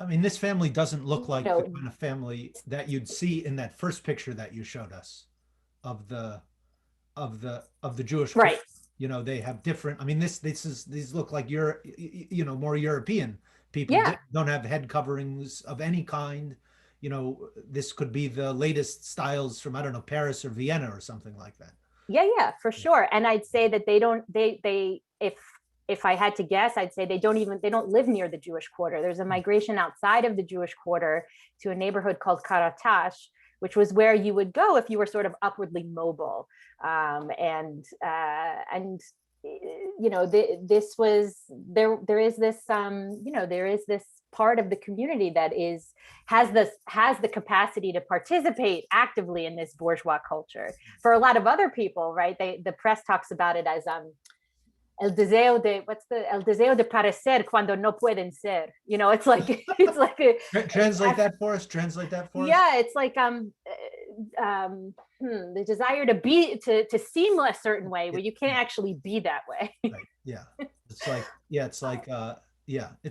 this family doesn't look like the kind of family that you'd see in that first picture that you showed us of the Jewish, right? They have different. These look like more European people. Yeah. Don't have head coverings of any kind. This could be the latest styles from, I don't know, Paris or Vienna or something like that. Yeah, for sure. And I'd say that if I had to guess, I'd say they don't live near the Jewish quarter. There's a migration outside of the Jewish quarter to a neighborhood called Karatash, which was where you would go if you were sort of upwardly mobile. There is this part of the community that has the capacity to participate actively in this bourgeois culture. For a lot of other people, right? The press talks about it as el deseo de parecer cuando no pueden ser. It's like translate that for us. Yeah, it's like the desire to seem a certain way where you can't actually be that way. Right. Yeah. It's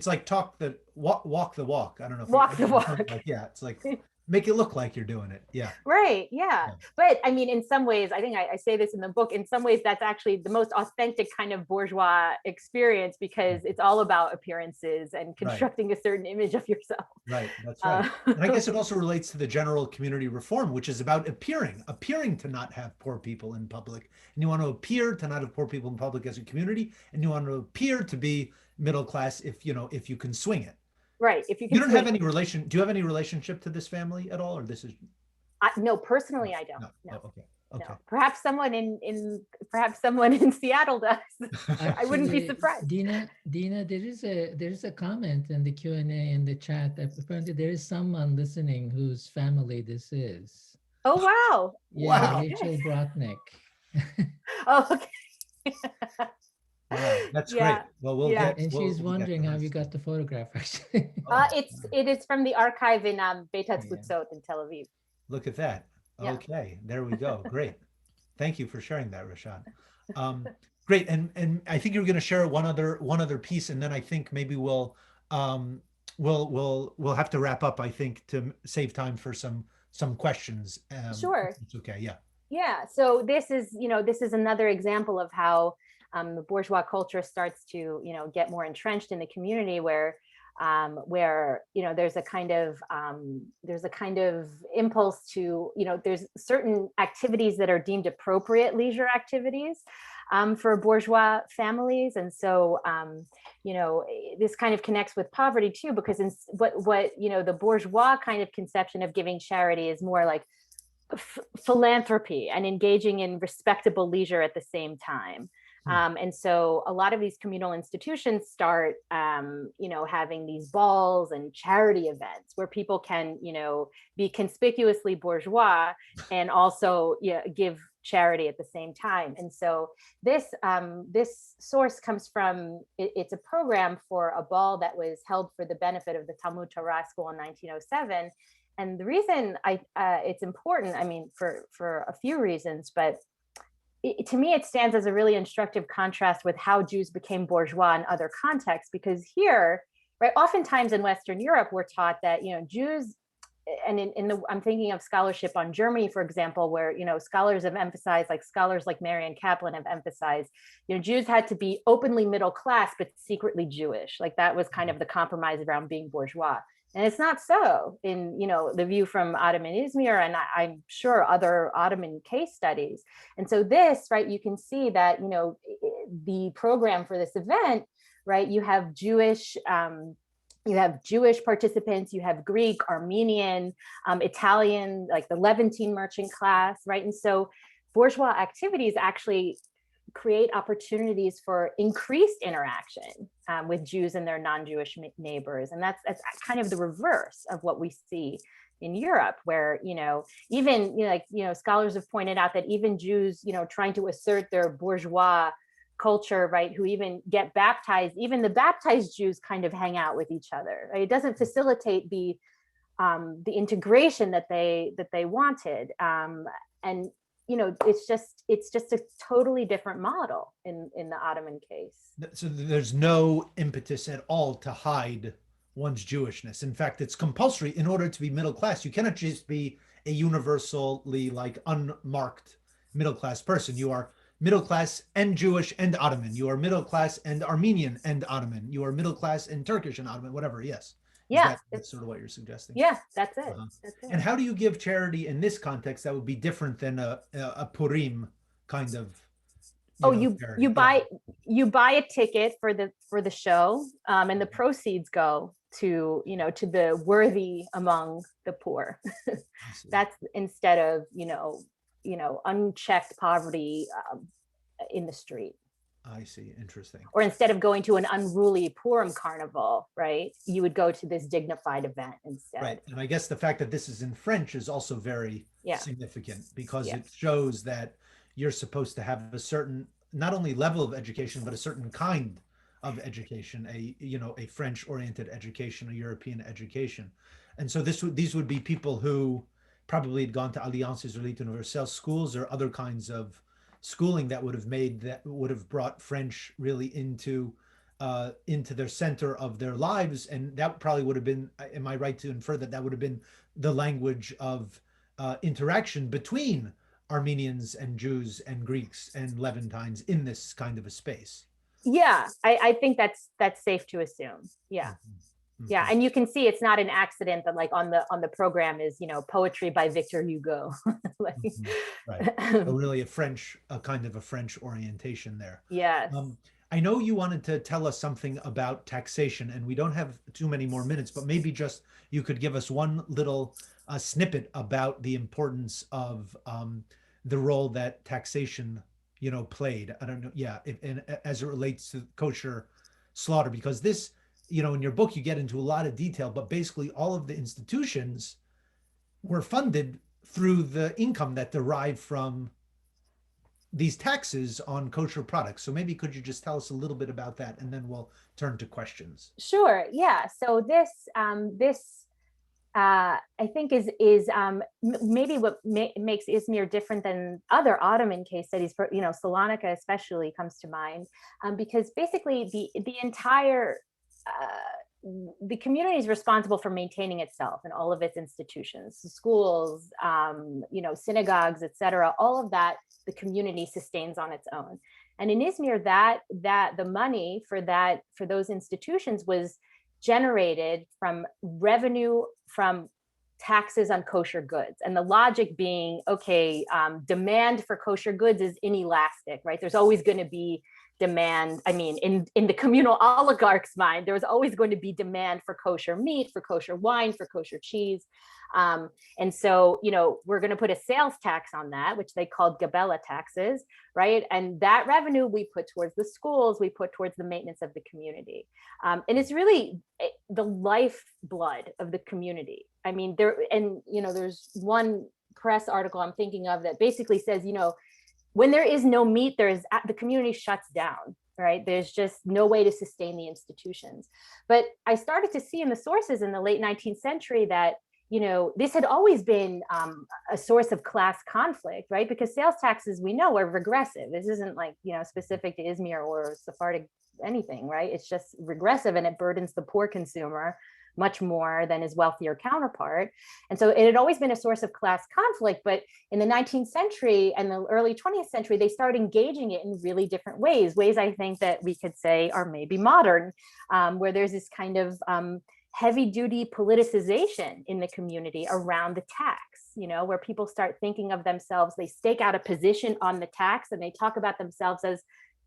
like talk that walk the walk. I don't know if Walk the you- walk. like, yeah, it's like make it look like you're doing it. Yeah. Right. Yeah. Yeah. But I mean, in some ways, I think I say this in the book, in some ways, that's actually the most authentic kind of bourgeois experience because it's all about appearances and constructing a certain image of yourself. Right. That's right. And I guess it also relates to the general community reform, which is about appearing to not have poor people in public. And you want to appear to not have poor people in public as a community. And you want to appear to be middle class if you can swing it. Right. If you can. You don't have any relation. Do you have any relationship to this family at all, or this is? No, personally, I don't. No. Oh, okay. Okay. No. Perhaps someone in Seattle does. I wouldn't be surprised. Dina, there is a comment in the Q&A in the chat that apparently there is someone listening whose family this is. Oh wow! Yeah, Wow. Rachel Brotnick. Oh, okay. Wow, that's Yeah. great. Well, we'll Yeah. get. And we'll she's get wondering the how rest. you got the photograph, actually. It is from the archive in Beit Yeah. Hatzfutzot in Tel Aviv. Look at that. Yeah. Okay, there we go. Great. Thank you for sharing that, Rashad. Great, and I think you're going to share one other piece, and then I think maybe we'll have to wrap up. I think to save time for some questions. Sure. It's okay. Yeah. Yeah. So this is another example of how the bourgeois culture starts to, get more entrenched in the community where there's a kind of impulse to, there's certain activities that are deemed appropriate leisure activities for bourgeois families. And so, this kind of connects with poverty too, because what the bourgeois kind of conception of giving charity is more like philanthropy and engaging in respectable leisure at the same time. And so a lot of these communal institutions start, having these balls and charity events where people can, be conspicuously bourgeois and also give charity at the same time. And so this source comes from, it's a program for a ball that was held for the benefit of the Talmud Torah school in 1907. And the reason it's important, I mean, for a few reasons, but to me, it stands as a really instructive contrast with how Jews became bourgeois in other contexts, because here, right, oftentimes in Western Europe, we're taught that, Jews, and I'm thinking of scholarship on Germany, for example, where, scholars have emphasized, like scholars like Marian Kaplan have emphasized, Jews had to be openly middle class, but secretly Jewish. Like that was kind of the compromise around being bourgeois. And it's not so in, the view from Ottoman Izmir, and I'm sure other Ottoman case studies. And so this, right, you can see that, the program for this event, right, you have Jewish participants, you have Greek, Armenian, Italian, like the Levantine merchant class, right? And so bourgeois activities actually create opportunities for increased interaction with Jews and their non-Jewish neighbors. And that's kind of the reverse of what we see in Europe, where, even, scholars have pointed out that even Jews, trying to assert their bourgeois culture, right, who even get baptized, even the baptized Jews kind of hang out with each other, right? It doesn't facilitate the integration that they wanted. And it's just a totally different model in the Ottoman case. So there's no impetus at all to hide one's Jewishness. In fact, it's compulsory in order to be middle class. You cannot just be a universally like unmarked middle class person. You are middle class and Jewish and Ottoman. You are middle class and Armenian and Ottoman. You are middle class and Turkish and Ottoman, whatever. Yes. Yeah, that's sort of what you're suggesting. Yeah, that's it. That's it. And how do you give charity in this context that would be different than a Purim kind of? You buy a ticket for the show, and the proceeds go to the worthy among the poor. That's instead of unchecked poverty in the street. I see. Interesting. Or instead of going to an unruly Purim carnival, right, you would go to this dignified event instead. Right. And I guess the fact that this is in French is also very significant, because it shows that you're supposed to have a certain, not only level of education, but a certain kind of education, a French oriented education, a European education. And so these would be people who probably had gone to Alliance Israélite Universelle schools or other kinds of schooling that would have brought French really into into their center of their lives. And that probably would have been, am I right to infer that that would have been the language of interaction between Armenians and Jews and Greeks and Levantines in this kind of a space? Yeah, I think that's safe to assume. Yeah. Mm-hmm. Yeah, and you can see it's not an accident that like on the program is, you know, poetry by Victor Hugo. Like, right. So really a kind of a French orientation there. Yes. I know you wanted to tell us something about taxation, and we don't have too many more minutes, but maybe just you could give us one little snippet about the importance of the role that taxation, you know, played. I don't know. Yeah, as it relates to kosher slaughter, because this, you know, in your book, you get into a lot of detail, but basically all of the institutions were funded through the income that derived from these taxes on kosher products. So maybe could you just tell us a little bit about that, and then we'll turn to questions. Sure. Yeah. So this I think is maybe what makes Izmir different than other Ottoman case studies. For, you know, Salonika especially comes to mind, because basically the entire the community is responsible for maintaining itself and all of its institutions, schools, you know, synagogues, etc. All of that, the community sustains on its own. And in Izmir, that the money for those institutions was generated from revenue from taxes on kosher goods. And the logic being, okay, demand for kosher goods is inelastic, right? There's always going to be demand. I mean, in the communal oligarch's mind, there was always going to be demand for kosher meat, for kosher wine, for kosher cheese. And so, you know, we're going to put a sales tax on that, which they called Gabbaé taxes, right? And that revenue we put towards the schools, we put towards the maintenance of the community. And it's really the lifeblood of the community. I mean, there's one press article I'm thinking of that basically says, you know, when there is no meat, the community shuts down, right? There's just no way to sustain the institutions. But I started to see in the sources in the late 19th century that, you know, this had always been a source of class conflict, right? Because sales taxes, we know, are regressive. This isn't like, you know, specific to Izmir or Sephardic anything, right? It's just regressive, and it burdens the poor consumer much more than his wealthier counterpart. And so it had always been a source of class conflict, but in the 19th century and the early 20th century, they started engaging it in really different ways I think that we could say are maybe modern, where there's this kind of heavy duty politicization in the community around the tax, you know, where people start thinking of themselves, they stake out a position on the tax and they talk about themselves as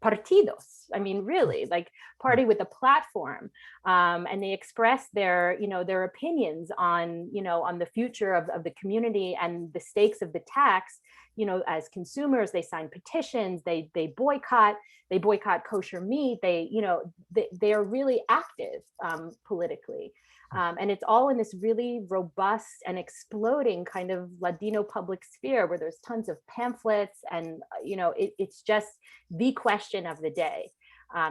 partidos. I mean, really, like party with a platform, and they express their, you know, their opinions on, you know, on the future of the community and the stakes of the tax. You know, as consumers, they sign petitions, they boycott kosher meat. They are really active politically. And it's all in this really robust and exploding kind of Ladino public sphere where there's tons of pamphlets, and, you know, it's just the question of the day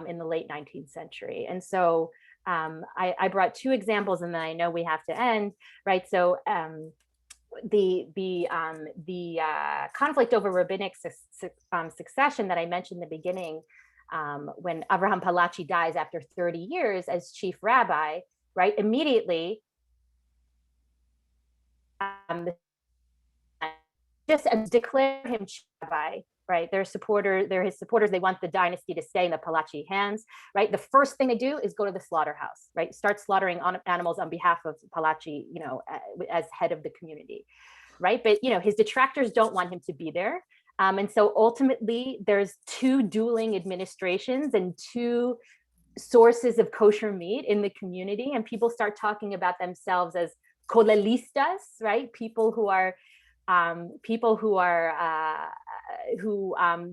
in the late 19th century. And so I brought two examples, and then I know we have to end, right? So the conflict over rabbinic succession that I mentioned in the beginning, when Avraham Palachi dies after 30 years as chief rabbi, right, immediately just declare him chief rabbi, right? They're his supporters, they want the dynasty to stay in the Palachi hands, right? The first thing they do is go to the slaughterhouse, right? Start slaughtering animals on behalf of Palachi, you know, as head of the community, right? But, you know, his detractors don't want him to be there. And so ultimately there's two dueling administrations and two sources of kosher meat in the community, and people start talking about themselves as colelistas, right? People who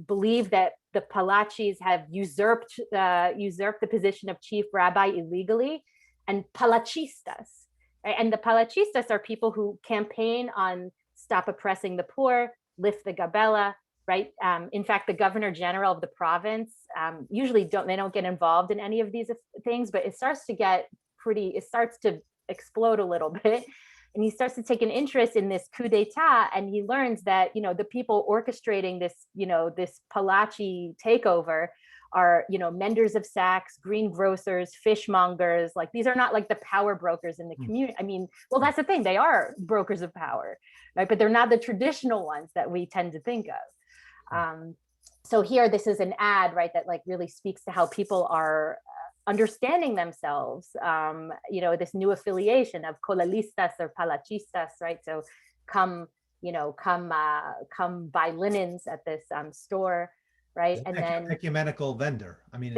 believe that the Palachis have usurped the position of chief rabbi illegally, and palachistas, right? And the palachistas are people who campaign on stop oppressing the poor, lift the Gabbaé, right? In fact, the governor general of the province usually don't get involved in any of these things, but it starts to explode a little bit. And he starts to take an interest in this coup d'etat, and he learns that, you know, the people orchestrating this, you know, this Palachi takeover are, you know, menders of sacks, greengrocers, fishmongers. Like, these are not like the power brokers in the community. I mean, well, that's the thing. They are brokers of power, right? But they're not the traditional ones that we tend to think of. So here, this is an ad, right, that like really speaks to how people are understanding themselves. You know, this new affiliation of colalistas or palachistas, right? So come, you know, come buy linens at this store, right? And then ecumenical vendor. I mean,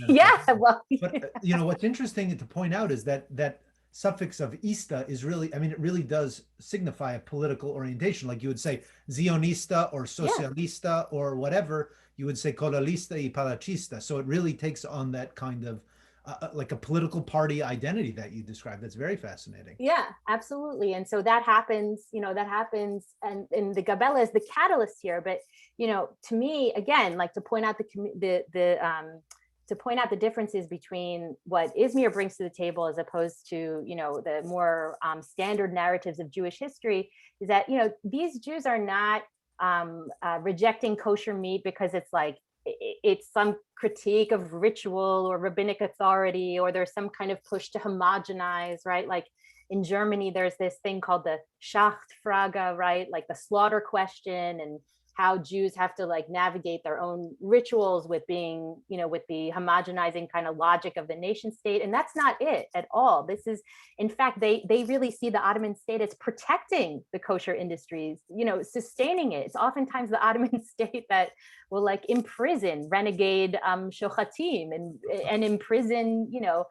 yeah, well, but you know, what's interesting to point out is that suffix of ista is really, I mean, it really does signify a political orientation. Like you would say Zionista or Socialista or whatever, you would say Colalista y Palachista. So it really takes on that kind of like a political party identity that you described. That's very fascinating. Yeah, absolutely. And so that happens, you know, and in the Gabbaé is the catalyst here. But, you know, to me, again, like to point out to point out the differences between what Izmir brings to the table as opposed to, you know, the more standard narratives of Jewish history, is that, you know, these Jews are not rejecting kosher meat because it's like, it's some critique of ritual or rabbinic authority, or there's some kind of push to homogenize, right? Like in Germany, there's this thing called the Schachtfrage, right? Like the slaughter question, and how Jews have to like navigate their own rituals with being, you know, with the homogenizing kind of logic of the nation state. And that's not it at all. This is, in fact, they really see the Ottoman state as protecting the kosher industries, you know, sustaining it. It's oftentimes the Ottoman state that will like imprison renegade shochatim and imprison, you know,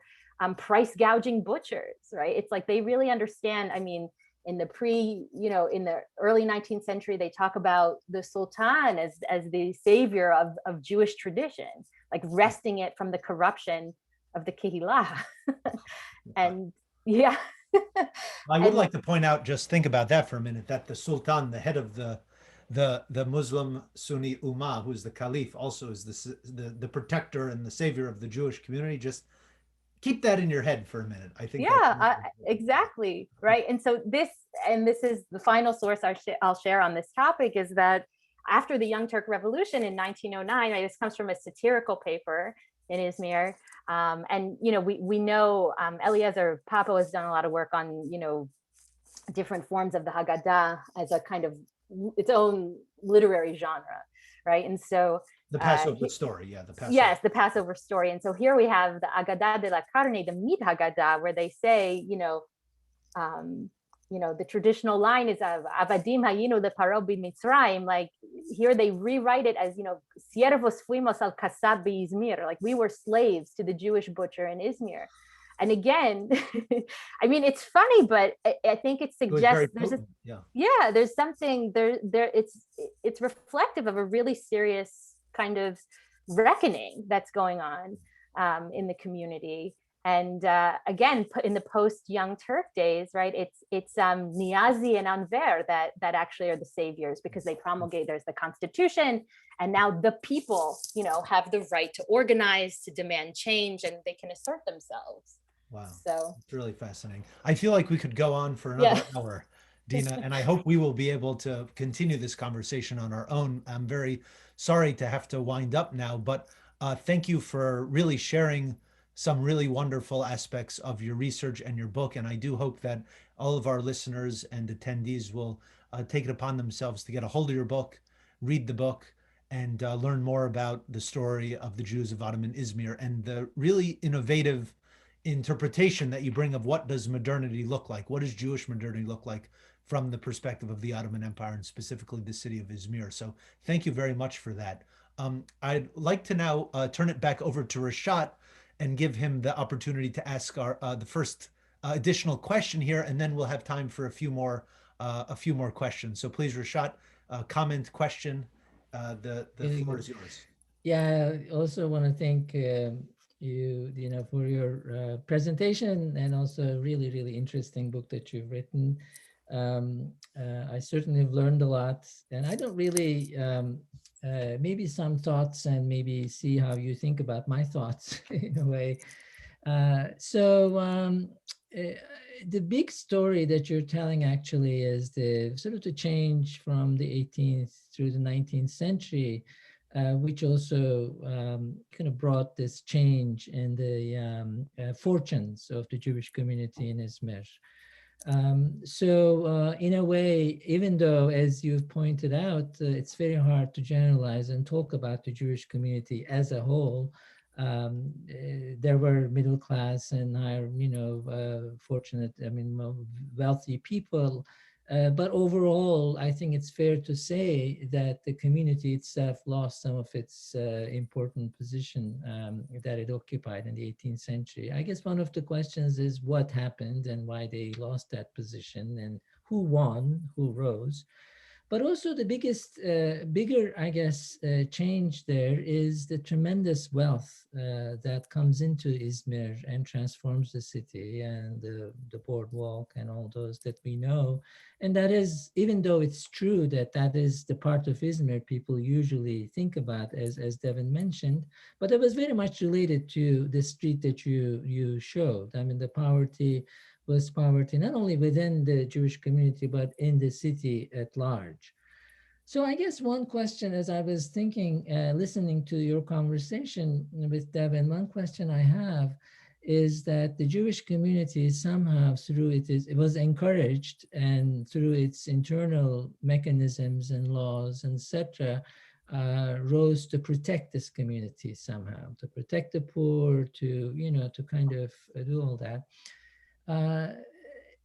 price gouging butchers, right? It's like they really understand. I mean, in the in the early 19th century, they talk about the Sultan as the savior of Jewish tradition, like wresting it from the corruption of the Kehillah. And yeah. I would like to point out, just think about that for a minute, that the Sultan, the head of the Muslim Sunni Ummah, who's the Caliph, also is the protector and the savior of the Jewish community. Just keep that in your head for a minute. I think. Yeah, exactly. Right. And so this is the final source I'll share on this topic, is that after the Young Turk Revolution in 1909, this comes from a satirical paper in Izmir. And, you know, we know Eliezer Papo has done a lot of work on, you know, different forms of the Haggadah as a kind of its own literary genre. Right. And so the Passover story, yeah, the Passover. Yes, the Passover story. And so here we have the Haggadah de la Carne, the meat Haggadah, where they say, you know, the traditional line is Avadim hayinu de Paro b'Mitzrayim. Like here they rewrite it as, you know, siervos fuimos al kasab b'Izmir. Like we were slaves to the Jewish butcher in Izmir. And again, I mean, it's funny, but I think it suggests there's something there. It's reflective of a really serious kind of reckoning that's going on in the community. And again, in the post-Young Turk days, right? It's Niazi and Anver that actually are the saviors, because they promulgate. There's the Constitution, and now the people, you know, have the right to organize, to demand change, and they can assert themselves. Wow. So it's really fascinating. I feel like we could go on for another hour, Dina, and I hope we will be able to continue this conversation on our own. I'm very sorry to have to wind up now, but thank you for really sharing some really wonderful aspects of your research and your book. And I do hope that all of our listeners and attendees will take it upon themselves to get a hold of your book, read the book, and learn more about the story of the Jews of Ottoman Izmir and the really innovative interpretation that you bring of what does modernity look like? What does Jewish modernity look like from the perspective of the Ottoman Empire and specifically the city of Izmir? So thank you very much for that. I'd like to now turn it back over to Reshat and give him the opportunity to ask our the first additional question here, and then we'll have time for a few more questions. So please, Reshat, comment, question. The floor is yours. Yeah, I also want to thank you know, for your presentation, and also a really, really interesting book that you've written. I certainly have learned a lot, and I don't really, maybe some thoughts and maybe see how you think about my thoughts in a way. The big story that you're telling actually is the sort of the change from the 18th through the 19th century. which also kind of brought this change in the fortunes of the Jewish community in Izmir. So in a way, even though, as you've pointed out, it's very hard to generalize and talk about the Jewish community as a whole, there were middle class and higher, fortunate, wealthy people. But overall, I think it's fair to say that the community itself lost some of its important position that it occupied in the 18th century. I guess one of the questions is what happened and why they lost that position and who won, who rose. But also the bigger, I guess, change there is the tremendous wealth that comes into Izmir and transforms the city and the boardwalk and all those that we know. And that is, even though it's true that that is the part of Izmir people usually think about, as Devin mentioned, but it was very much related to the street that you showed. I mean, the poverty was poverty not only within the Jewish community, but in the city at large. So I guess one question, as I was thinking, listening to your conversation with Devin, one question I have is that the Jewish community somehow it was encouraged, and through its internal mechanisms and laws, etc., rose to protect this community somehow, to protect the poor, to kind of do all that.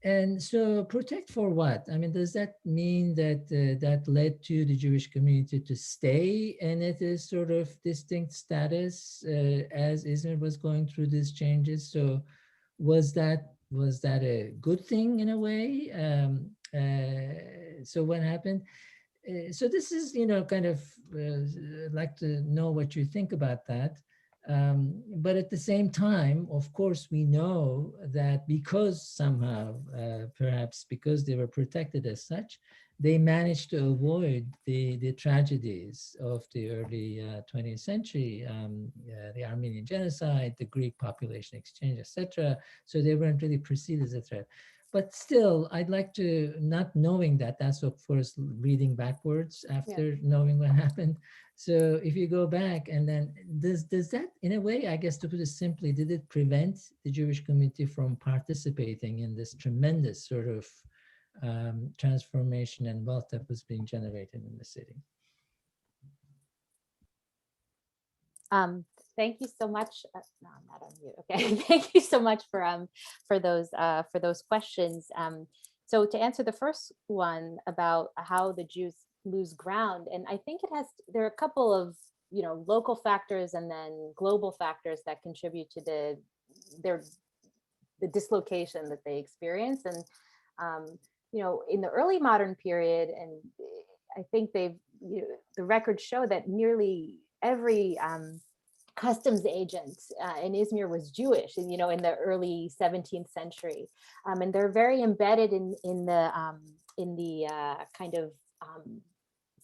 And so protect for what? I mean, does that mean that that led to the Jewish community to stay in its sort of distinct status as Izmir was going through these changes? So was that a good thing in a way? So what happened? So this is, kind of like to know what you think about that. But at the same time, of course, we know that because somehow, perhaps because they were protected as such, they managed to avoid the tragedies of the early 20th century, the Armenian genocide, the Greek population exchange, etc. So they weren't really perceived as a threat. But still, I'd like to, not knowing that, that's of course reading backwards after knowing what happened. So if you go back and then does that, in a way, I guess to put it simply, did it prevent the Jewish community from participating in this tremendous sort of transformation and wealth that was being generated in the city? Thank you so much. No, I'm not on mute. Okay. Thank you so much for those questions. So to answer the first one about how the Jews lose ground, and I think there are a couple of local factors and then global factors that contribute to the dislocation that they experience. And in the early modern period, and I think the records show that nearly every customs agent in Izmir was Jewish, and in the early 17th century, and they're very embedded in the kind of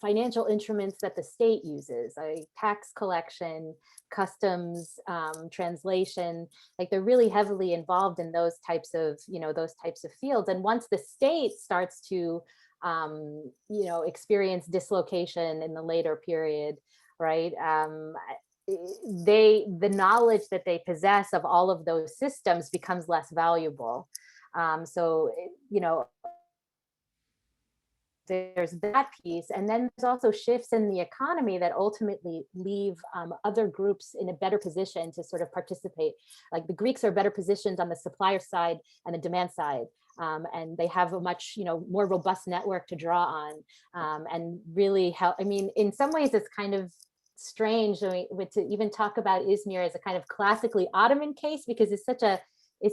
financial instruments that the state uses, like tax collection, customs, translation. Like they're really heavily involved in those types of fields. And once the state starts to experience dislocation in the later period, right? The knowledge that they possess of all of those systems becomes less valuable. There's that piece. And then there's also shifts in the economy that ultimately leave other groups in a better position to sort of participate. Like the Greeks are better positioned on the supplier side and the demand side. And they have a much, more robust network to draw on, and really help. I mean, in some ways it's kind of strange to even talk about Izmir as a kind of classically Ottoman case, because it's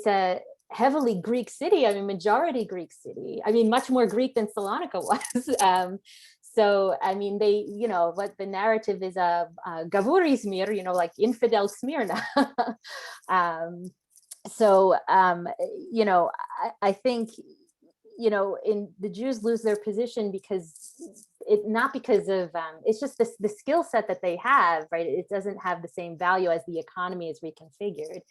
a heavily Greek city. I mean, majority Greek city. I mean, much more Greek than Salonika was. So, I mean, they, what the narrative is of Gavur Izmir, like infidel Smyrna. I think, the Jews lose their position because it not because of, it's just the skill set that they have, right? It doesn't have the same value as the economy is reconfigured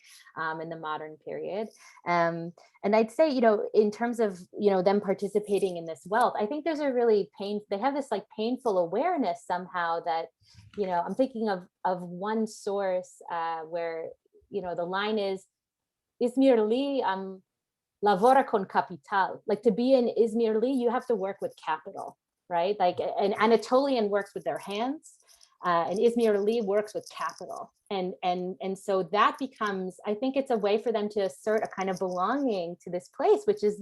in the modern period. And I'd say, in terms of, them participating in this wealth, I think there's a really they have this like painful awareness somehow that, I'm thinking of one source where, the line is, Izmir li lavora con capital. Like, to be in Izmir li, you have to work with capital, right? Like an Anatolian works with their hands, and Izmir li works with capital. And so that becomes, I think it's a way for them to assert a kind of belonging to this place, which is,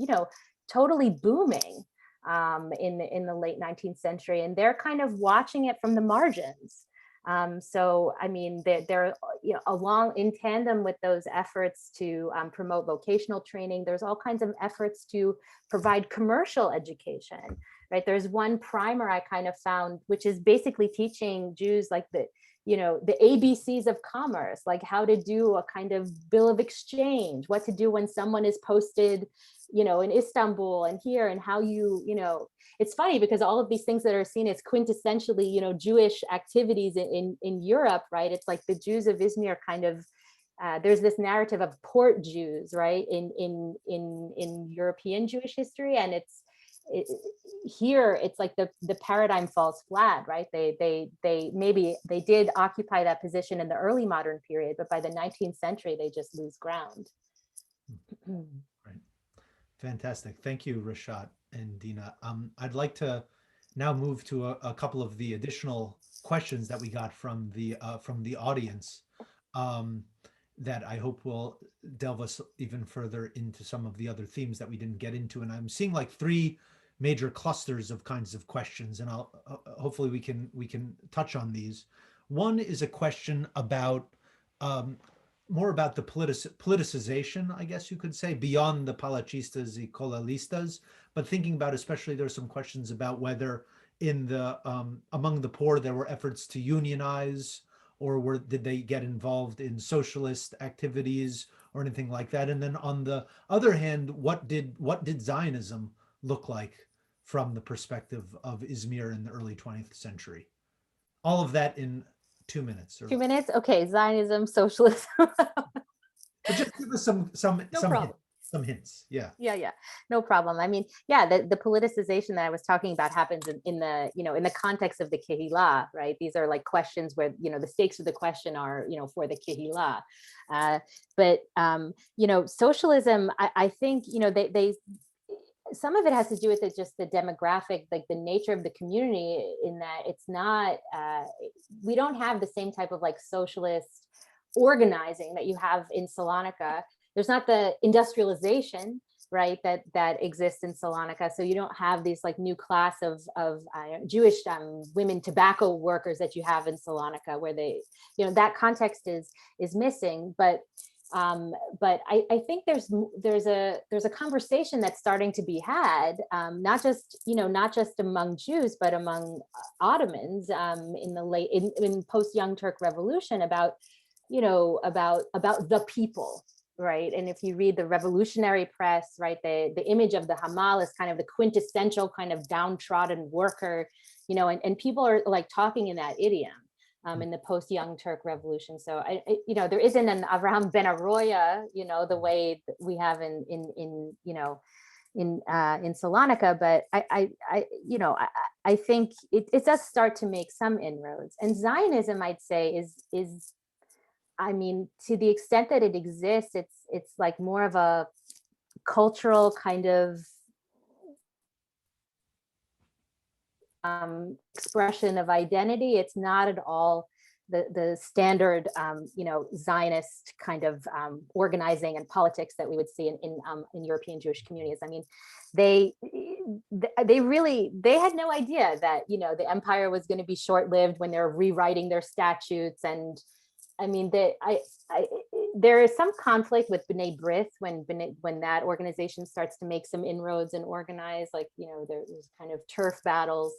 totally booming in the late 19th century. And they're kind of watching it from the margins. So, I mean, they're along in tandem with those efforts to promote vocational training. There's all kinds of efforts to provide commercial education, right? There's one primer I kind of found, which is basically teaching Jews like the ABCs of commerce, like how to do a kind of bill of exchange, what to do when someone is posted, in Istanbul and here, and how it's funny because all of these things that are seen as quintessentially, Jewish activities in Europe, right? It's like the Jews of Izmir kind of, there's this narrative of port Jews, right? In European Jewish history. And here it's like the paradigm falls flat, right? They did occupy that position in the early modern period, but by the 19th century, they just lose ground. Right. Fantastic. Thank you, Rashad and Dina. I'd like to now move to a couple of the additional questions that we got from the audience that I hope will delve us even further into some of the other themes that we didn't get into. And I'm seeing like three major clusters of kinds of questions, and I'll hopefully we can touch on these. One is a question about more about the politicization, I guess you could say, beyond the palachistas y colalistas, but thinking about, especially, there's some questions about whether in the among the poor there were efforts to unionize, or did they get involved in socialist activities or anything like that? And then on the other hand, what did Zionism look like from the perspective of Izmir in the early 20th century? All of that in 2 minutes. 2 minutes? Okay, Zionism, socialism. But just give us some hints. Yeah. Yeah, no problem. I mean, yeah, the politicization that I was talking about happens in the context of the Kehillah, right? These are like questions where, the stakes of the question are, for the Kehillah. But socialism, I think, they some of it has to do with just the demographic, like the nature of the community, in that it's not, we don't have the same type of like socialist organizing that you have in Salonika. There's not the industrialization, right, that exists in Salonika. So you don't have these like new class of Jewish women tobacco workers that you have in Salonika, where they, that context is missing. But I think there's a conversation that's starting to be had, not just among Jews, but among Ottomans in post Young Turk Revolution about the people, right? And if you read the revolutionary press, right, the image of the Hamal is kind of the quintessential kind of downtrodden worker, and people are like talking in that idiom. In the post-Young Turk Revolution, so there isn't an Avraham Ben Aroya, the way that we have in Salonika, but I think it does start to make some inroads. And Zionism, I'd say, is I mean, to the extent that it exists, it's like more of a cultural kind of expression of identity. It's not at all the standard, Zionist kind of organizing and politics that we would see in European Jewish communities. I mean, they had no idea that the empire was going to be short-lived when they're rewriting their statutes. And I mean, there is some conflict with B'nai B'rith when that organization starts to make some inroads and organize, like, there's kind of turf battles.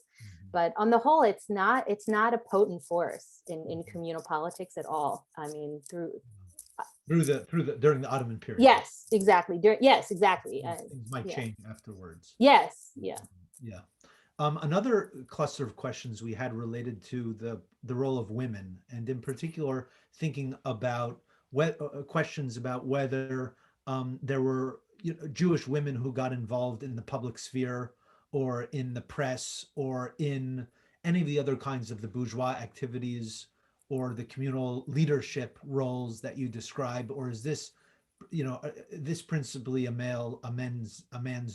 But on the whole, it's not a potent force in communal politics at all. I mean, during the Ottoman period. Yes, exactly. Yes, exactly. Things might change afterwards. Yes, yeah. Yeah. Another cluster of questions we had related to the role of women, and in particular, thinking about questions about whether there were Jewish women who got involved in the public sphere or in the press or in any of the other kinds of the bourgeois activities or the communal leadership roles that you describe, or is this, this principally a man's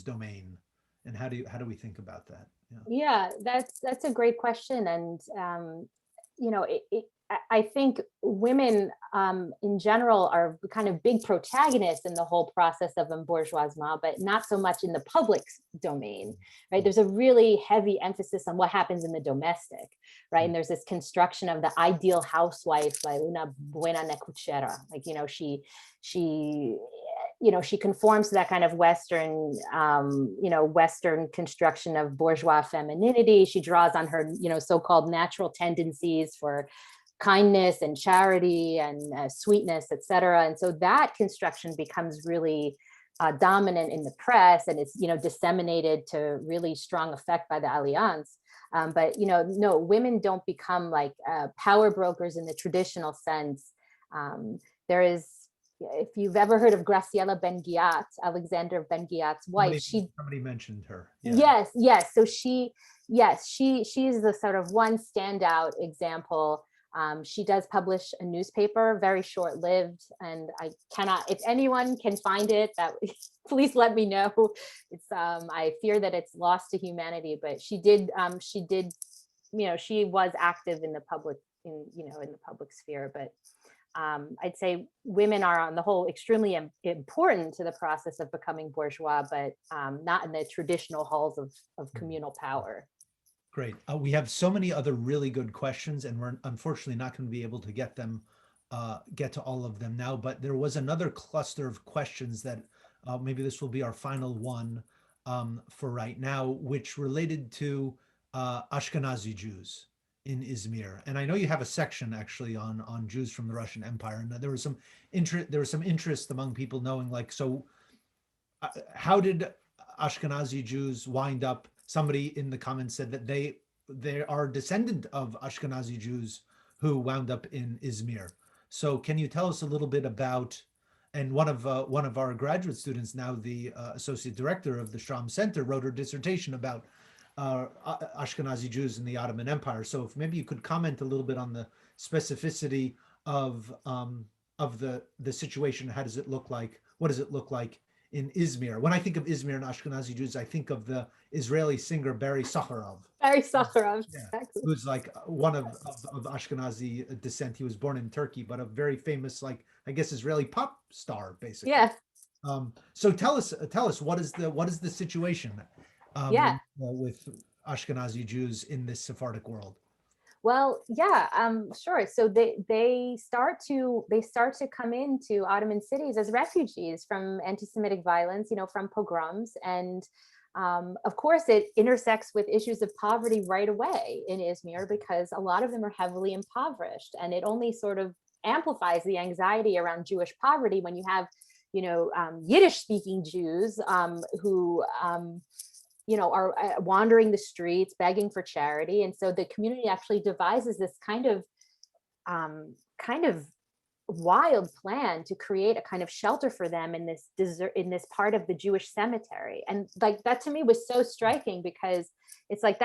domain? And how do we think about that? Yeah, that's a great question. And I think women in general are kind of big protagonists in the whole process of embourgeoisement, but not so much in the public domain, right? There's a really heavy emphasis on what happens in the domestic, right? And there's this construction of the ideal housewife, like una buena necuchera, like, she conforms to that kind of Western, Western construction of bourgeois femininity. She draws on her, so-called natural tendencies for kindness and charity and sweetness, etc. And so that construction becomes really dominant in the press, and it's, disseminated to really strong effect by the Alliance. But, no, women don't become like power brokers in the traditional sense. There is, if you've ever heard of Graciela Ben-Ghiat, Alexander Ben-Ghiat's wife, somebody mentioned her. Yeah. Yes. So she is the sort of one standout example. She does publish a newspaper, very short-lived, and I cannot, if anyone can find it, that please let me know. It's I fear that it's lost to humanity, but she was active in the public, in the public sphere. But I'd say women are on the whole extremely important to the process of becoming bourgeois, but not in the traditional halls of communal power. Great. We have so many other really good questions, and we're unfortunately not going to be able to get to all of them now. But there was another cluster of questions that maybe this will be our final one for right now, which related to Ashkenazi Jews in Izmir. And I know you have a section actually on Jews from the Russian Empire, and there was some interest among people knowing, like, so how did Ashkenazi Jews wind up? Somebody in the comments said that they are descendant of Ashkenazi Jews who wound up in Izmir. So can you tell us a little bit about, and one of our graduate students, now the associate director of the Schramm Center, wrote her dissertation about Ashkenazi Jews in the Ottoman Empire. So if maybe you could comment a little bit on the specificity of the situation. How does it look like? What does it look like in Izmir? When I think of Izmir and Ashkenazi Jews, I think of the Israeli singer Barry Sakharov. Barry Sakharov, yeah, exactly. Who's like one of Ashkenazi descent. He was born in Turkey, but a very famous, like, I guess, Israeli pop star, basically. Yeah. So tell us what is the situation with Ashkenazi Jews in this Sephardic world? Well, yeah, sure. So they start to come into Ottoman cities as refugees from anti-Semitic violence, from pogroms, and of course it intersects with issues of poverty right away in Izmir, because a lot of them are heavily impoverished, and it only sort of amplifies the anxiety around Jewish poverty when you have, Yiddish-speaking Jews who are wandering the streets, begging for charity. And so the community actually devises this kind of wild plan to create a kind of shelter for them in this part of the Jewish cemetery. And like that to me was so striking, because it's like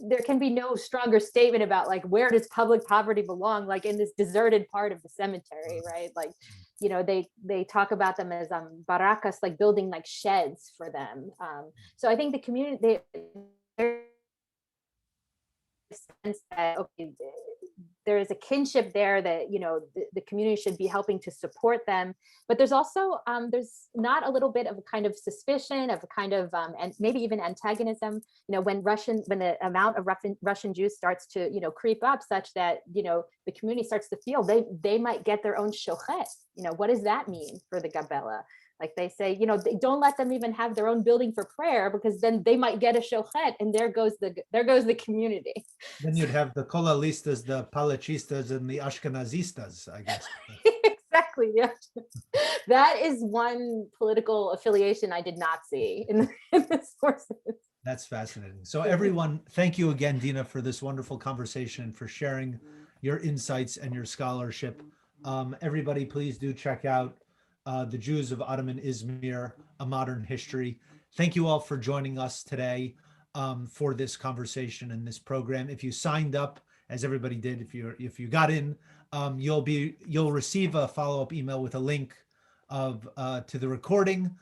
there can be no stronger statement about like where does public poverty belong, like in this deserted part of the cemetery, right? Like, they talk about them as barakas, like building like sheds for them. So I think the community, sense that, okay, there is a kinship there that the community should be helping to support them, but there's also there's not a little bit of a kind of suspicion, of a kind of and maybe even antagonism, when the amount of Russian Jews starts to creep up, such that the community starts to feel they might get their own shochet. What does that mean for the Gabbaé? Like they say, they don't let them even have their own building for prayer, because then they might get a shochet, and there goes the community. Then you'd have the kolalistas, the palachistas, and the Ashkenazistas, I guess. Exactly. Yeah. That is one political affiliation I did not see in the sources. That's fascinating. So everyone, thank you again, Dina, for this wonderful conversation and for sharing your insights and your scholarship. Everybody, please do check out The Jews of Ottoman Izmir, A Modern History. Thank you all for joining us today for this conversation and this program. If you signed up, as everybody did, if you got in, you'll receive a follow-up email with a link to the recording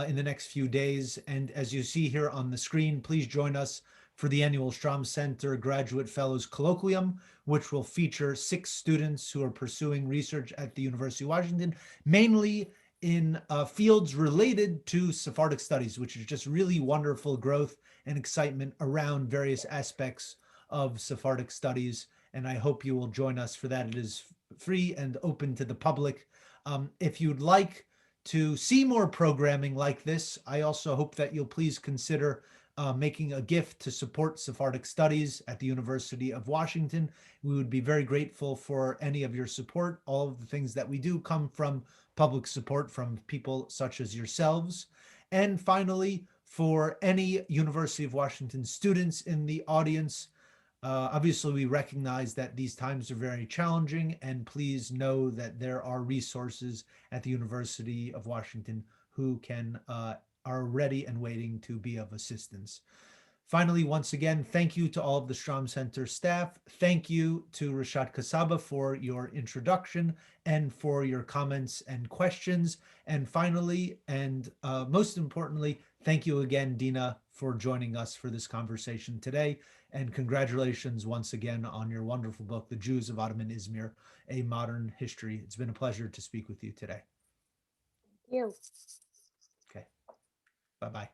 in the next few days. And as you see here on the screen, please join us for the annual Strom Center Graduate Fellows Colloquium, which will feature 6 students who are pursuing research at the University of Washington, mainly in fields related to Sephardic studies, which is just really wonderful growth and excitement around various aspects of Sephardic studies. And I hope you will join us for that. It is free and open to the public. If you'd like to see more programming like this, I also hope that you'll please consider making a gift to support Sephardic studies at the University of Washington. We would be very grateful for any of your support. All of the things that we do come from public support from people such as yourselves. And finally, for any University of Washington students in the audience, obviously, we recognize that these times are very challenging, and please know that there are resources at the University of Washington who are ready and waiting to be of assistance. Finally, once again, thank you to all of the Strom Center staff. Thank you to Rashad Kasaba for your introduction and for your comments and questions. And finally, and most importantly, thank you again, Dina, for joining us for this conversation today. And congratulations once again on your wonderful book, The Jews of Ottoman Izmir, A Modern History. It's been a pleasure to speak with you today. Thank you. Okay. Bye-bye.